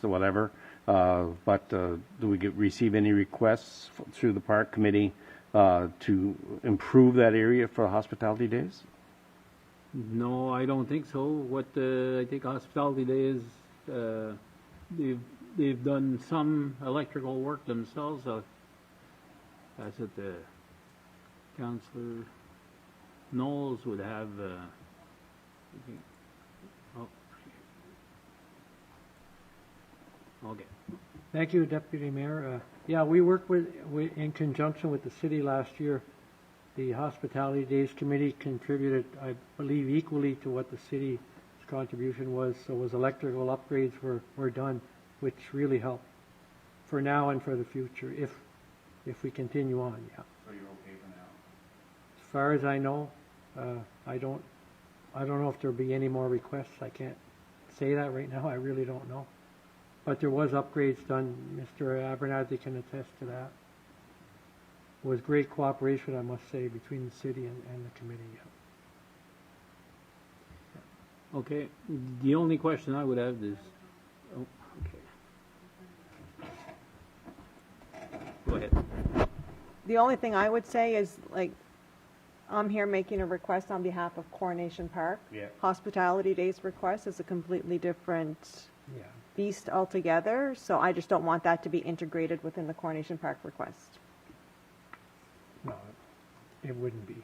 whatever. But do we receive any requests through the park committee to improve that area for Hospitality Days? No, I don't think so. What I think Hospitality Days, they've done some electrical work themselves. That's what the Councillor Knowles would have. Okay. Thank you, Deputy Mayor. Yeah, we worked in conjunction with the city last year. The Hospitality Days Committee contributed, I believe, equally to what the city's contribution was. So was electrical upgrades were done, which really helped for now and for the future, if we continue on, yeah. So you're okay for now? As far as I know, I don't know if there'll be any more requests. I can't say that right now. I really don't know. But there was upgrades done. Mr. Abernathy can attest to that. It was great cooperation, I must say, between the city and the committee. Yeah. Okay. The only question I would have is, oh, okay. Go ahead. The only thing I would say is, like, I'm here making a request on behalf of Coronation Park. Yeah. Hospitality Days request is a completely different Yeah. beast altogether, so I just don't want that to be integrated within the Coronation Park request. No, it wouldn't be.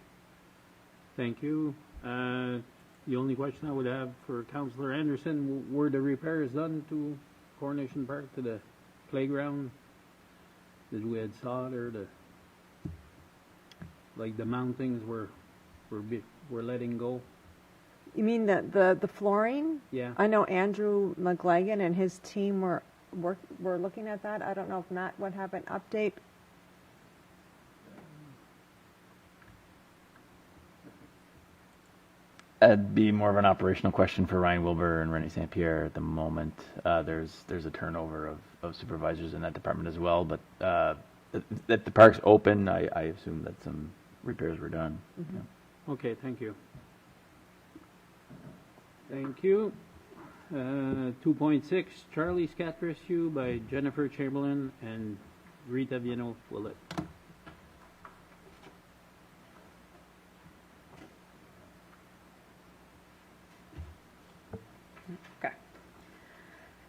Thank you. The only question I would have for Councillor Anderson, were the repairs done to Coronation Park, to the playground? Did we had saw there like the mountings were letting go? You mean the flooring? Yeah. I know Andrew McLagan and his team were looking at that. I don't know if Matt would have an update. That'd be more of an operational question for Ryan Wilbur and Rennie St. Pierre at the moment. There's a turnover of supervisors in that department as well, but that the park's open, I assume that some repairs were done. Mm-hmm. Yeah. Okay, thank you. Thank you. 2.6, Charlie's Cat Rescue by Jennifer Chamberlain and Rita Viano-Willett. Okay.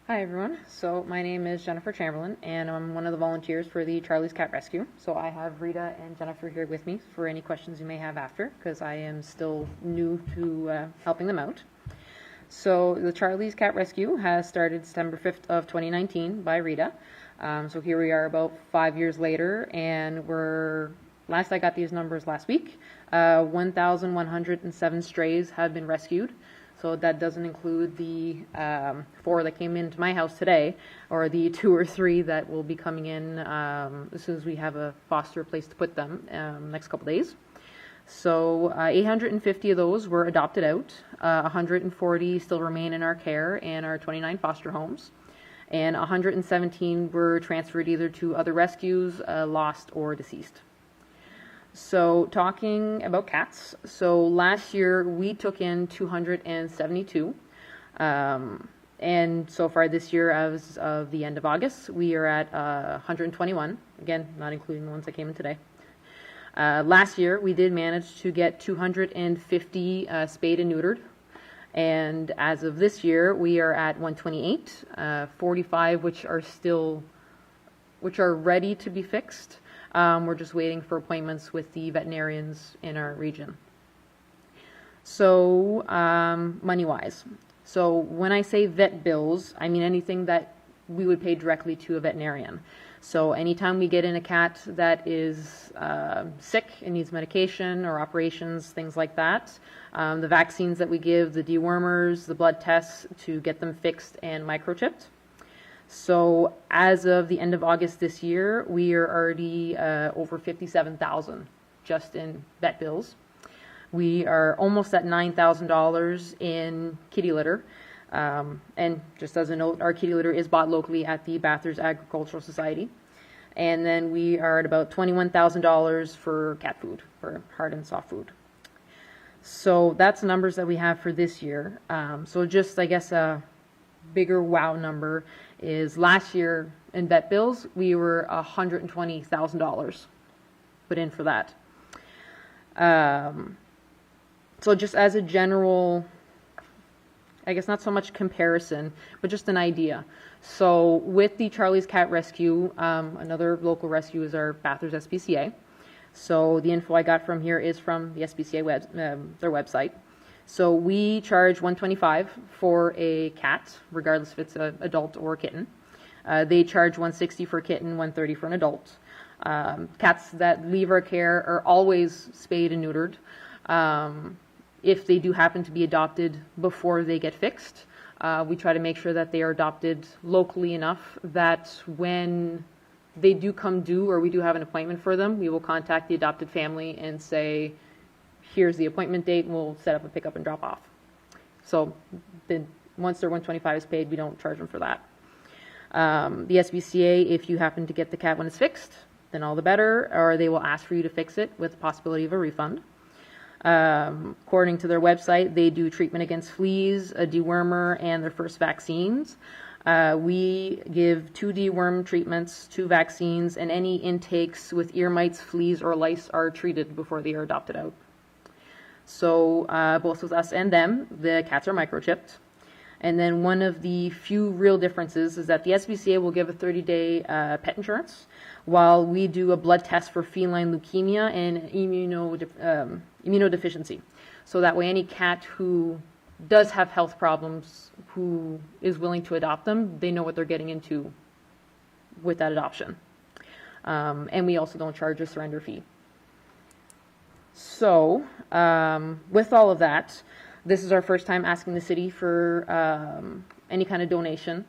Hi everyone. So my name is Jennifer Chamberlain and I'm one of the volunteers for the Charlie's Cat Rescue. So I have Rita and Jennifer here with me for any questions you may have after, because I am still new to helping them out. So the Charlie's Cat Rescue has started September 5th of 2019 by Rita. So here we are about 5 years later, and last I got these numbers last week, 1,107 strays have been rescued. So that doesn't include the 4 that came into my house today, or the 2 or 3 that will be coming in as soon as we have a foster place to put them next couple days. So 850 of those were adopted out, 140 still remain in our care in our 29 foster homes, and 117 were transferred either to other rescues, lost, or deceased. So talking about cats, so last year we took in 272, and so far this year, as of the end of August, we are at 121, again, not including the ones that came in today. Last year, we did manage to get 250 spayed and neutered, and as of this year, we are at 128, 45 which are ready to be fixed. We're just waiting for appointments with the veterinarians in our region. So, money-wise. So when I say vet bills, I mean anything that we would pay directly to a veterinarian. So anytime we get in a cat that is sick and needs medication or operations, things like that, the vaccines that we give, the dewormers, the blood tests to get them fixed and microchipped. So as of the end of August this year, we are already over 57,000 just in vet bills. We are almost at $9,000 in kitty litter. And just as a note, our kitty litter is bought locally at the Bathurst Agricultural Society. And then we are at about $21,000 for cat food, for hard and soft food. So that's the numbers that we have for this year. So just, I guess, a bigger wow number is last year in vet bills, we were $120,000 put in for that. So just as a general, I guess not so much comparison, but just an idea. So with the Charlie's Cat Rescue, another local rescue is our Bathurst SPCA. So the info I got from here is from the SPCA their website. So we charge $125 for a cat, regardless if it's an adult or a kitten. They charge $160 for a kitten, $130 for an adult. Cats that leave our care are always spayed and neutered. If they do happen to be adopted before they get fixed, we try to make sure that they are adopted locally enough that when they do come due or we do have an appointment for them, we will contact the adopted family and say, here's the appointment date, and we'll set up a pickup and drop off. So then once their $125 is paid, we don't charge them for that. The SPCA, if you happen to get the cat when it's fixed, then all the better, or they will ask for you to fix it with the possibility of a refund. According to their website, they do treatment against fleas, a dewormer, and their first vaccines. We give 2 deworm treatments, 2 vaccines, and any intakes with ear mites, fleas, or lice are treated before they are adopted out. So both with us and them, the cats are microchipped. And then one of the few real differences is that the SPCA will give a 30-day pet insurance, while we do a blood test for feline leukemia and immunodeficiency. So that way any cat who does have health problems, who is willing to adopt them, they know what they're getting into with that adoption. And we also don't charge a surrender fee. So with all of that, this is our first time asking the city for any kind of donation.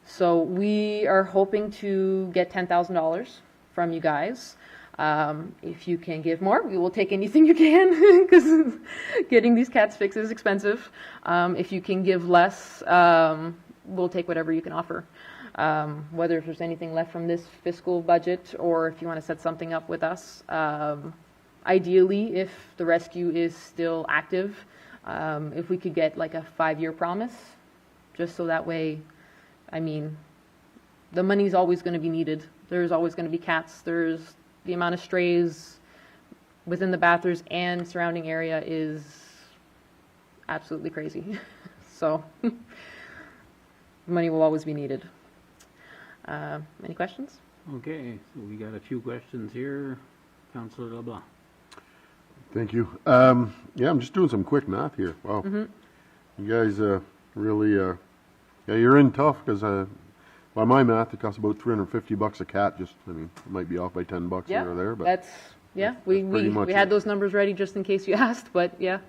So we are hoping to get $10,000 from you guys. If you can give more, we will take anything you can, because getting these cats fixed is expensive. If you can give less, we'll take whatever you can offer. Whether if there's anything left from this fiscal budget, or if you want to set something up with us. Ideally, if the rescue is still active, if we could get like a 5-year promise, just so that way, I mean, the money's always going to be needed. There's always going to be cats. There's the amount of strays within the Bathurst and surrounding area is absolutely crazy. So money will always be needed. Any questions? Okay, so we got a few questions here. Councillor LeBlanc. Thank you. Yeah, I'm just doing some quick math here. Wow. Mm-hmm. You guys really, yeah, you're in tough, because by my math, it costs about $350 a cat. Just, I mean, it might be off by $10 here or there, but that's we had those numbers ready just in case you asked, but yeah.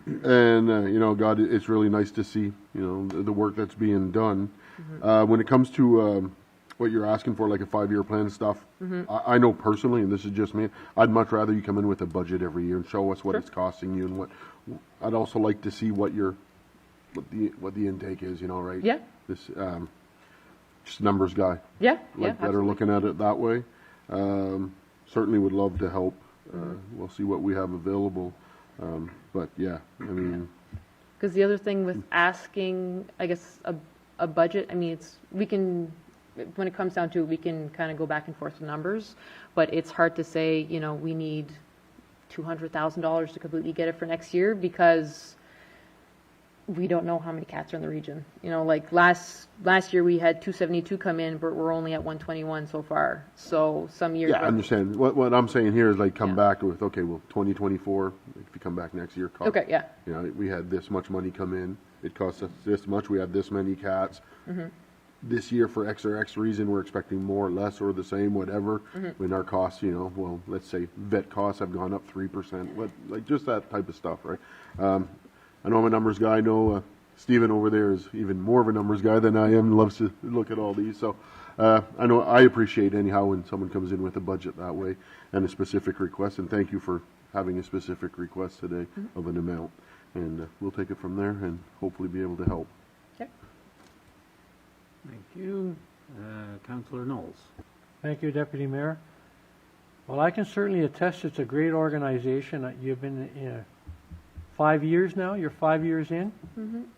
And you know, God, it's really nice to see, you know, the work that's being done. Mm-hmm. When it comes to what you're asking for, like a 5-year plan and stuff, mm-hmm. I know personally, and this is just me, I'd much rather you come in with a budget every year and show us what it's costing you, and what I'd also like to see what the intake is, you know, right? Yeah. This just numbers guy. Yeah. Like better looking at it that way. Certainly would love to help. We'll see what we have available. But yeah, I mean. Because the other thing with asking, I guess, a budget, I mean, we can, when it comes down to it, we can kind of go back and forth with numbers, but it's hard to say, you know, we need $200,000 to completely get it for next year, because we don't know how many cats are in the region. You know, like last year we had 272 come in, but we're only at 121 so far. So some years. Yeah, I understand. What I'm saying here is like come back with, okay, well, 2024, if you come back next year. Okay, yeah. You know, we had this much money come in. It cost us this much. We had this many cats. Mm-hmm. This year, for X or X reason, we're expecting more, less, or the same, whatever. Mm-hmm. When our costs, you know, well, let's say vet costs have gone up 3%. Like just that type of stuff, right? I know I'm a numbers guy. I know Stephen over there is even more of a numbers guy than I am, loves to look at all these. So I know I appreciate anyhow when someone comes in with a budget that way and a specific request, and thank you for having a specific request today of an amount. And we'll take it from there and hopefully be able to help. Thank you. Councillor Knowles. Thank you, Deputy Mayor. Well, I can certainly attest it's a great organization. You've been 5 years now. You're 5 years in.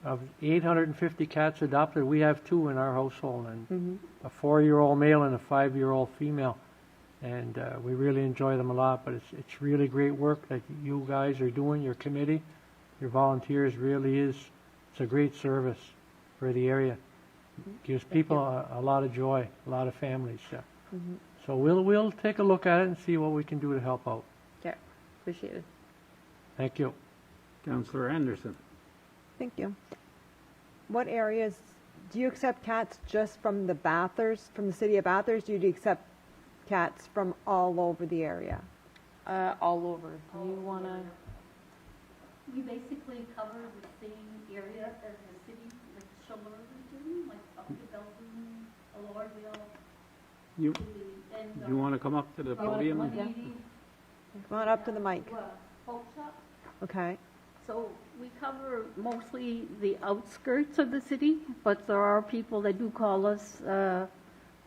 Of 850 cats adopted, we have 2 in our household, and a 4-year-old male and a 5-year-old female. And we really enjoy them a lot. But it's really great work that you guys are doing. Your committee, your volunteers, really is. It's a great service for the area. Gives people a lot of joy, a lot of families. So we'll take a look at it and see what we can do to help out. Yeah, appreciate it. Thank you. Councillor Anderson. Thank you. What areas, do you accept cats just from the Bathurst, from the city of Bathurst? Do you accept cats from all over the area? All over. Do you want to? We basically cover the same area as the city, like Shelburne, like up to Belgium, Alordville. You want to come up to the podium? Come on up to the mic. Folk shop. Okay. So we cover mostly the outskirts of the city, but there are people that do call us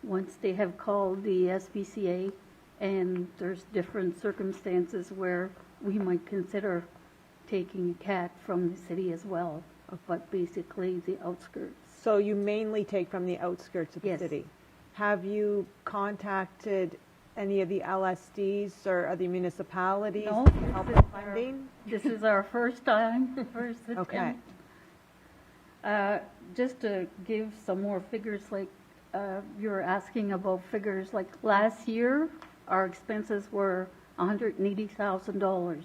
once they have called the SPCA, and there's different circumstances where we might consider taking a cat from the city as well, but basically the outskirts. So you mainly take from the outskirts of the city? Have you contacted any of the LSDs or other municipalities No, to help with funding? This is our first time, first attempt. Okay. Just to give some more figures, like you're asking about figures, like last year, our expenses were $180,000,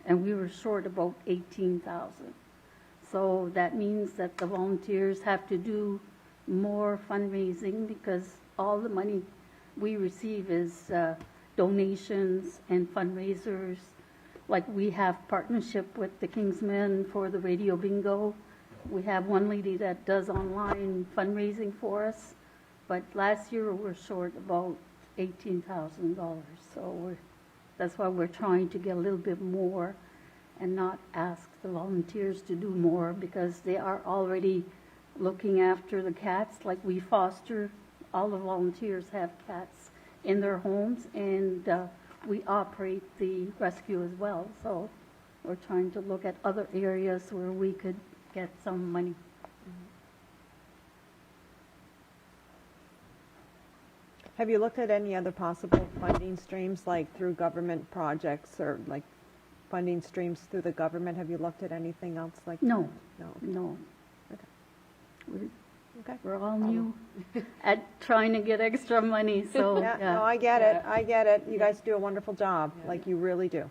and we were short about $18,000. So that means that the volunteers have to do more fundraising because all the money we receive is donations and fundraisers. Like we have partnership with the Kingsmen for the radio bingo. We have one lady that does online fundraising for us, but last year we were short about $18,000. So that's why we're trying to get a little bit more and not ask the volunteers to do more because they are already looking after the cats. Like we foster, all the volunteers have cats in their homes, and we operate the rescue as well. So we're trying to look at other areas where we could get some money. Have you looked at any other possible funding streams, like through government projects or like funding streams through the government? Have you looked at anything else like No. that? No. Okay. We're all new at trying to get extra money, so. No, I get it. I get it. You guys do a wonderful job, like you really do.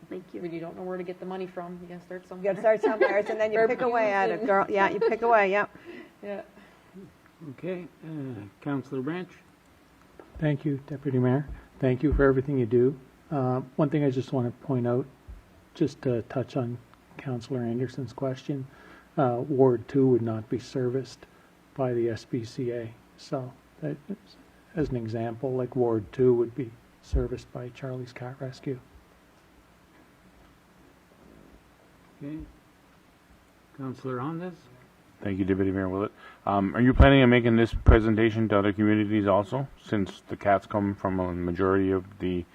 Thank you. When you don't know where to get the money from, you got to start somewhere. You got to start somewhere, and then you pick away at it, girl. Yeah, you pick away, yeah. Yeah. Okay. Councillor Branch. Thank you, Deputy Mayor. Thank you for everything you do. One thing I just want to point out, just to touch on Councillor Anderson's question, Ward 2 would not be serviced by the SPCA. So that, as an example, like Ward 2 would be serviced by Charlie's Cat Rescue. Okay. Councillor Hondas. Thank you, Deputy Mayor Willett. Are you planning on making this presentation to other communities also, since the cats come from a majority of the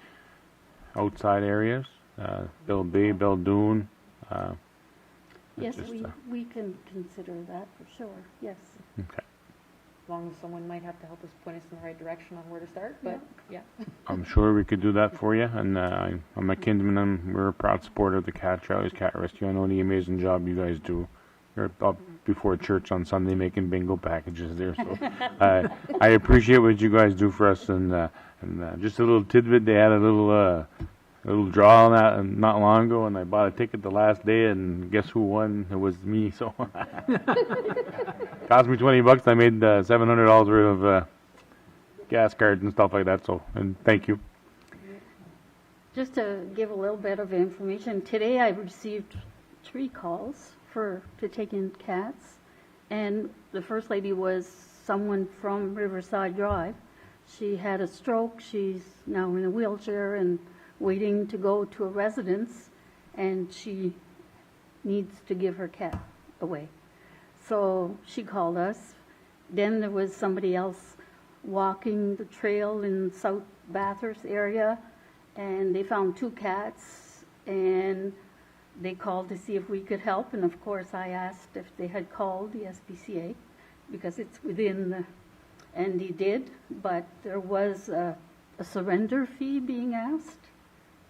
outside areas? Bill Bay, Bill Doon. Yes, we can consider that for sure, yes. Okay. As long as someone might have to help us point us in the right direction on where to start, but yeah. I'm sure we could do that for you, and I'm a kinsman. We're a proud supporter of the Charlie's Cat Rescue. I know the amazing job you guys do. You're up before church on Sunday making bingo packages there, so I appreciate what you guys do for us. And just a little tidbit, they had a little draw on that not long ago, and I bought a ticket the last day, and guess who won? It was me. So cost me $20. I made $700 worth of gas cards and stuff like that. So, and thank you. Just to give a little bit of information, today I received 3 calls to take in cats. And the first lady was someone from Riverside Drive. She had a stroke. She's now in a wheelchair and waiting to go to a residence, and she needs to give her cat away. So she called us. Then there was somebody else walking the trail in South Bathurst area, and they found 2 cats, and they called to see if we could help. And of course I asked if they had called the SPCA, because it's within the, and he did, but there was a surrender fee being asked,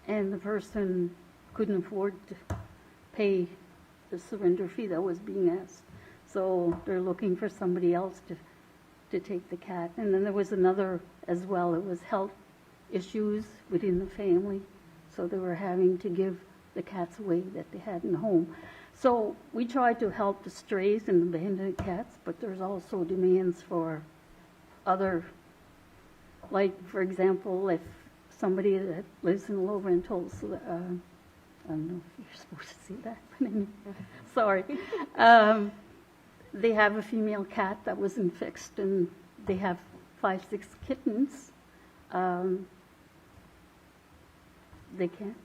and the person couldn't afford to pay the surrender fee that was being asked. So they're looking for somebody else to take the cat. And then there was another as well. It was health issues within the family, so they were having to give the cats away that they had in the home. So we tried to help the strays and abandoned cats, but there's also demands for other, like, for example, if somebody that lives in low rentals, I don't know if you're supposed to see that, but anyway, sorry. They have a female cat that wasn't fixed, and they have 5, 6 kittens. They can't.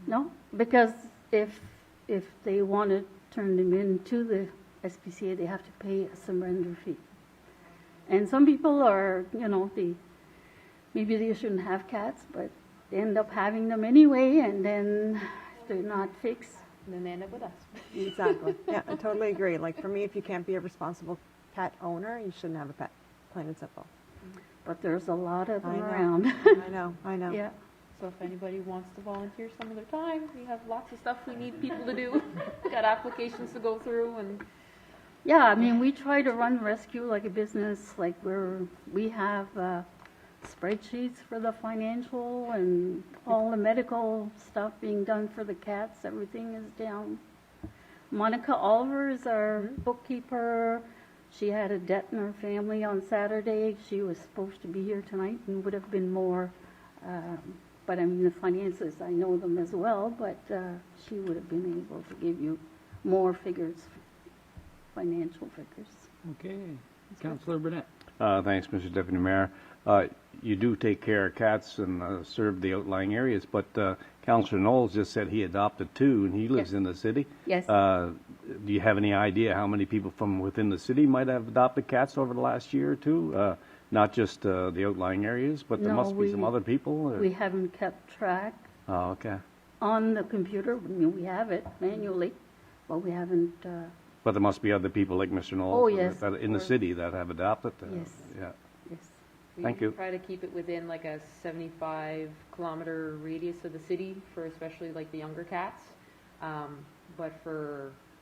No, because if they want to turn them into the SPCA, they have to pay a surrender fee. And some people are, maybe they shouldn't have cats, but they end up having them anyway, and then if they're not fixed, And then they end up with us. Exactly. Yeah, I totally agree. Like, for me, if you can't be a responsible cat owner, you shouldn't have a pet, plain and simple. But there's a lot of them I know. around. I know. Yeah. So if anybody wants to volunteer some of their time, we have lots of stuff we need people to do. Got applications to go through, and Yeah, I mean, we try to run rescue like a business, like we have spreadsheets for the financial and all the medical stuff being done for the cats. Everything is down. Monica Oliver is our bookkeeper. She had a debt in her family on Saturday. She was supposed to be here tonight and would have been more, but I mean, the finances, I know them as well, but she would have been able to give you more figures, financial figures. Okay. Councillor Burnett. Thanks, Mr. Deputy Mayor. You do take care of cats and serve the outlying areas, but Councillor Knowles just said he adopted 2, and he lives in the city. Yes. Do you have any idea how many people from within the city might have adopted cats over the last year or 2? Not just the outlying areas, but there must be some other people? Or? We haven't kept track. Oh, okay. On the computer, I mean, we have it manually, but we haven't. But there must be other people like Mr. Knowles yes, in the city that have adopted. Yes. Yeah. Yes. Thank you. We try to keep it within like a 75-kilometer radius of the city for especially like the younger cats. But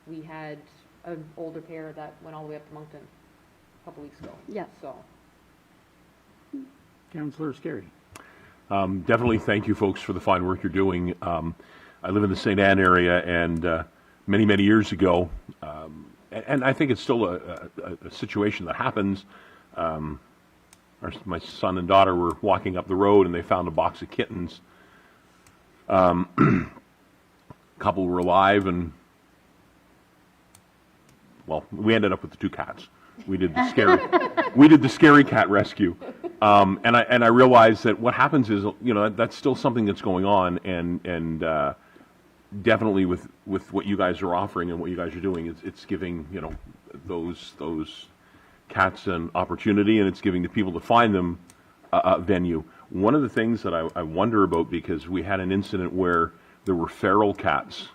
we had an older pair that went all the way up to Moncton a couple weeks ago. Yeah. So. Councillor Scarry. Definitely thank you folks for the fine work you're doing. I live in the St. Anne area, and many, many years ago, and I think it's still a situation that happens. My son and daughter were walking up the road, and they found a box of kittens. A couple were alive, and, well, we ended up with the 2 cats. We did the scary cat rescue. And I realized that what happens is, that's still something that's going on, and definitely with what you guys are offering and what you guys are doing, it's giving, those cats an opportunity, and it's giving the people to find them a venue. One of the things that I wonder about, because we had an incident where there were feral cats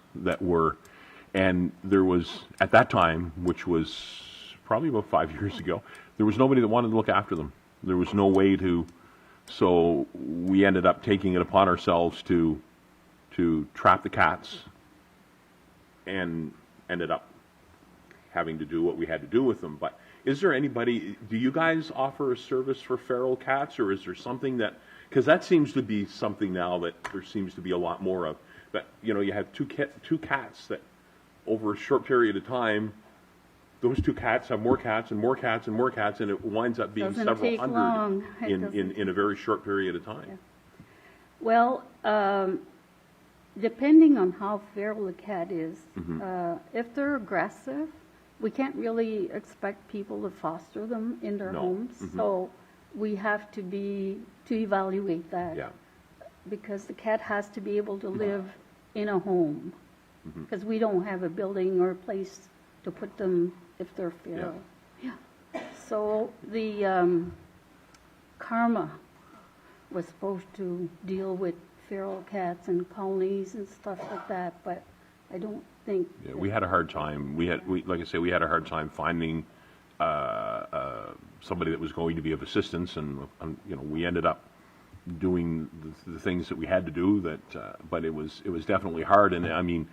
and there was, at that time, which was probably about 5 years ago, there was nobody that wanted to look after them. There was no way so we ended up taking it upon ourselves to trap the cats, and ended up having to do what we had to do with them. But is there anybody, do you guys offer a service for feral cats, or is there something that, because that seems to be something now that there seems to be a lot more of, that, you have two cats that over a short period of time, those 2 cats have more cats and more cats and more cats, and it winds up being several hundred in a very short period of time. Yeah. Well, depending on how feral a cat is, Mm-hmm. if they're aggressive, we can't really expect people to foster them in their No. homes. Mhm. So we have to evaluate that. Yeah. Because the cat has to be able to live in a home. Mhm. Because we don't have a building or a place to put them if they're feral. Yeah. So the Karma was supposed to deal with feral cats and colonies and stuff like that, but I don't think. Yeah, we had a hard time. Like I say, we had a hard time finding somebody that was going to be of assistance, and we ended up doing the things that we had to do. But it was definitely hard. And I mean,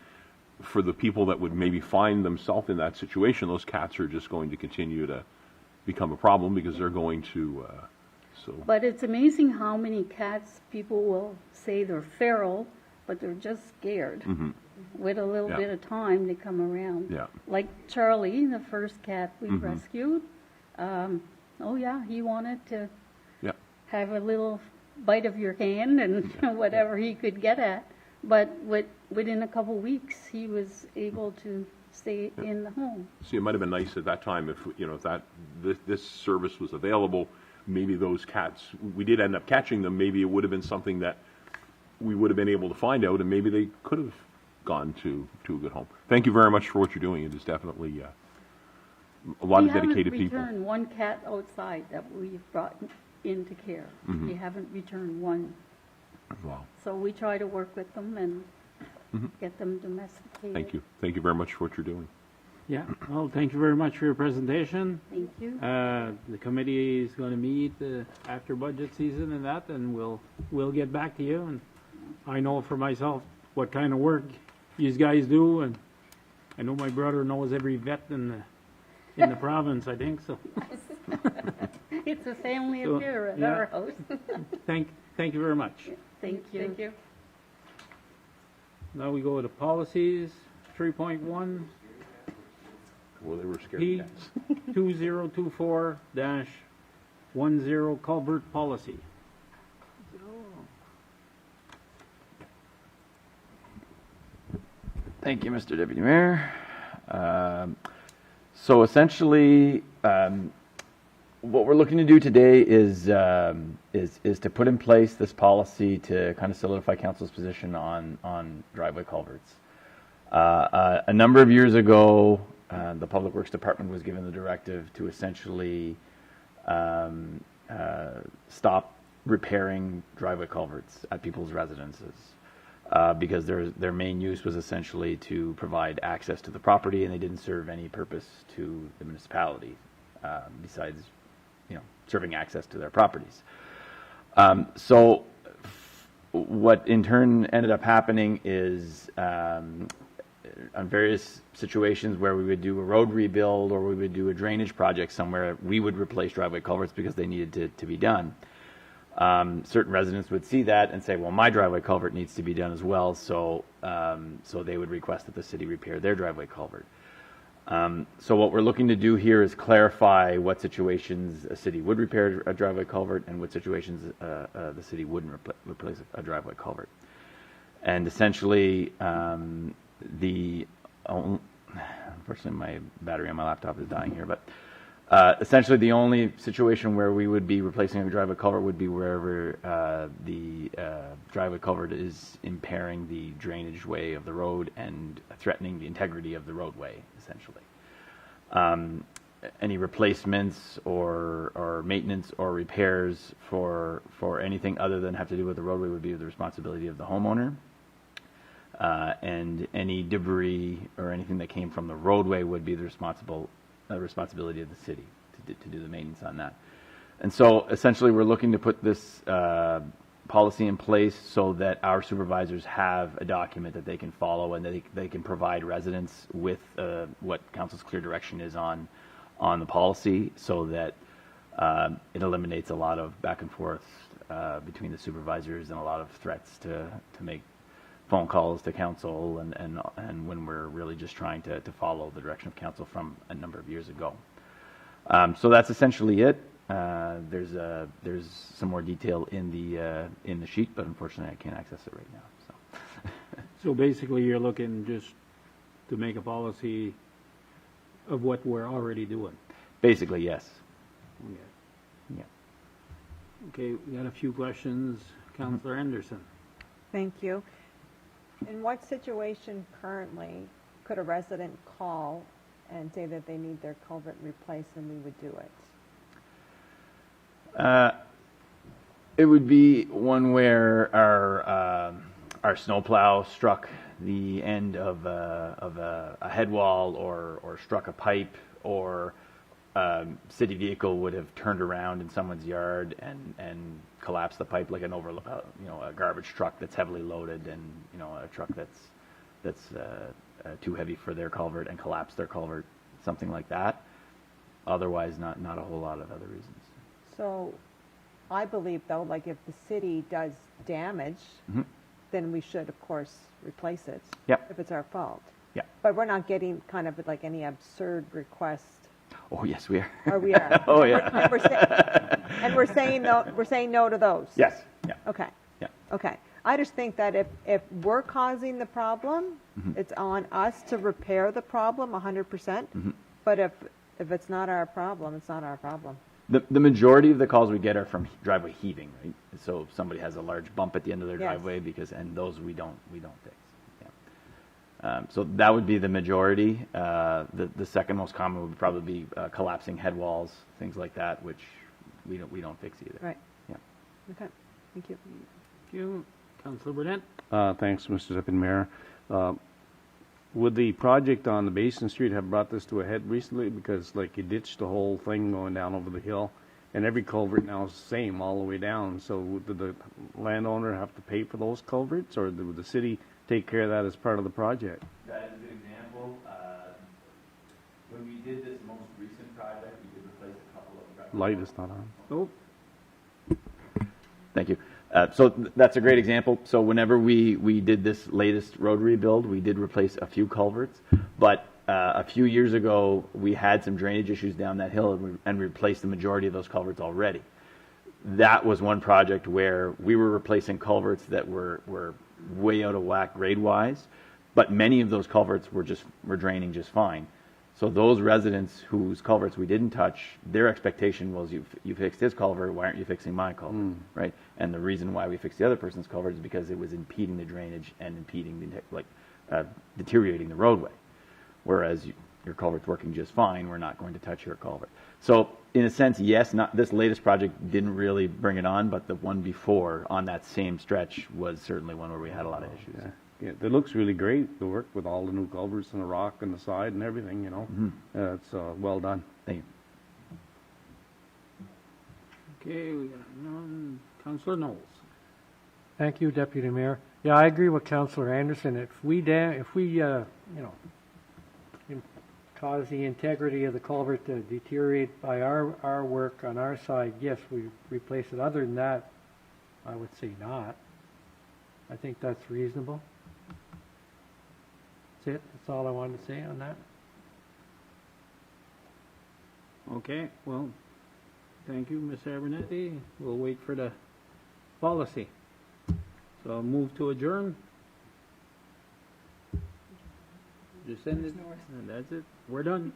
for the people that would maybe find themselves in that situation, those cats are just going to continue to become a problem because they're going to. But it's amazing how many cats people will say they're feral, but they're just scared. Mhm. With a little Yeah. bit of time, they come around. Yeah. Like Charlie, the first cat we Mhm. rescued. Oh yeah, he wanted to Yeah. have a little bite of your hand and whatever he could get at. But within a couple weeks, he was able to stay in the home. See, it might have been nice at that time if this service was available. Maybe those cats, we did end up catching them. Maybe it would have been something that we would have been able to find out, and maybe they could have gone to a good home. Thank you very much for what you're doing. It is definitely a lot of dedicated We people. haven't returned one cat outside that we've brought into care. Mhm. We haven't returned one. Wow. So we try to work with them and Mhm. get them domesticated. Thank you. Thank you very much for what you're doing. Yeah, well, thank you very much for your presentation. Thank you. The committee is going to meet after budget season and that, and we'll get back to you. And I know for myself what kind of work you guys do, and I know my brother knows every vet in the province, I think, so. It's a family So, affair at yeah. our house. Thank you very much. Thank you. Thank you. Now we go to policies, 3.1. Well, they were scared P cats. 2024-10 culvert policy. Thank you, Mr. Deputy Mayor. So essentially, what we're looking to do today is to put in place this policy to kind of solidify council's position on driveway culverts. A number of years ago, the Public Works Department was given the directive to essentially stop repairing driveway culverts at people's residences. Because their main use was essentially to provide access to the property, and they didn't serve any purpose to the municipality besides, serving access to their properties. So what in turn ended up happening is on various situations where we would do a road rebuild or we would do a drainage project somewhere, we would replace driveway culverts because they needed to be done. Certain residents would see that and say, well, my driveway culvert needs to be done as well, so they would request that the city repair their driveway culvert. So what we're looking to do here is clarify what situations a city would repair a driveway culvert and what situations the city wouldn't replace a driveway culvert. And essentially, unfortunately my battery on my laptop is dying here, but essentially, the only situation where we would be replacing a driveway culvert would be wherever the driveway culvert is impairing the drainage way of the road and threatening the integrity of the roadway, essentially. Any replacements or maintenance or repairs for anything other than have to do with the roadway would be the responsibility of the homeowner. And any debris or anything that came from the roadway would be the responsibility of the city to do the maintenance on that. And so essentially we're looking to put this policy in place so that our supervisors have a document that they can follow and they can provide residents with what council's clear direction is on the policy, so that it eliminates a lot of back and forth between the supervisors and a lot of threats to make phone calls to council and when we're really just trying to follow the direction of council from a number of years ago. So that's essentially it. There's some more detail in the sheet, but unfortunately I can't access it right now. So. So basically, you're looking just to make a policy of what we're already doing. Basically, yes. Okay. Yeah. Okay, we got a few questions. Councillor Anderson. Thank you. In what situation currently could a resident call and say that they need their culvert replaced and we would do it? It would be one where our snowplow struck the end of a head wall or struck a pipe, or city vehicle would have turned around in someone's yard and collapsed the pipe, like a garbage truck that's heavily loaded, and a truck that's too heavy for their culvert and collapsed their culvert, something like that. Otherwise, not a whole lot of other reasons. So I believe, though, like if the city does damage, then we should, of course, replace it. Yep. If it's our fault. Yeah. But we're not getting kind of like any absurd request. Oh, yes, we are. Or we are. Oh, yeah. And we're saying no. We're saying no to those. Yes. Yeah. Okay. Yeah. Okay. I just think that if we're causing the problem, it's on us to repair the problem 100%. But if it's not our problem, it's not our problem. The majority of the calls we get are from driveway heaving, right? So if somebody has a large bump at the end of their Yes. driveway, and those we don't fix. Yeah. So that would be the majority. The second most common would probably be collapsing head walls, things like that, which we don't fix either. Right. Yeah. Okay. Thank you. Thank you. Councillor Burnett. Thanks, Mr. Deputy Mayor. Would the project on the Basin Street have brought this to a head recently? Because like you ditched the whole thing going down over the hill, and every culvert now is the same all the way down. So did the landowner have to pay for those culverts, or would the city take care of that as part of the project? That is a good example. When we did this most recent project, we did replace a couple of... Light is not on. Oh. Thank you. So that's a great example. So whenever we did this latest road rebuild, we did replace a few culverts, but a few years ago, we had some drainage issues down that hill, and we replaced the majority of those culverts already. That was one project where we were replacing culverts that were way out of whack grade-wise, but many of those culverts were draining just fine. So those residents whose culverts we didn't touch, their expectation was, you fixed his culvert, why aren't you fixing my culvert, right? And the reason why we fixed the other person's culvert is because it was impeding the drainage and impeding deteriorating the roadway. Whereas your culvert's working just fine, we're not going to touch your culvert. So in a sense, yes, this latest project didn't really bring it on, but the one before on that same stretch was certainly one where we had a lot of issues. Yeah. Yeah, it looks really great, the work with all the new culverts and the rock on the side and everything, It's well done. Thank you. Okay, we got Councillor Knowles. Thank you, Deputy Mayor. Yeah, I agree with Councillor Anderson. If we cause the integrity of the culvert to deteriorate by our work on our side, yes, we replace it. Other than that, I would say not. I think that's reasonable. That's it. That's all I wanted to say on that. Okay, well, thank you, Ms. Abernethy. We'll wait for the policy. So I'll move to adjourn. Just send it. And that's it. We're done.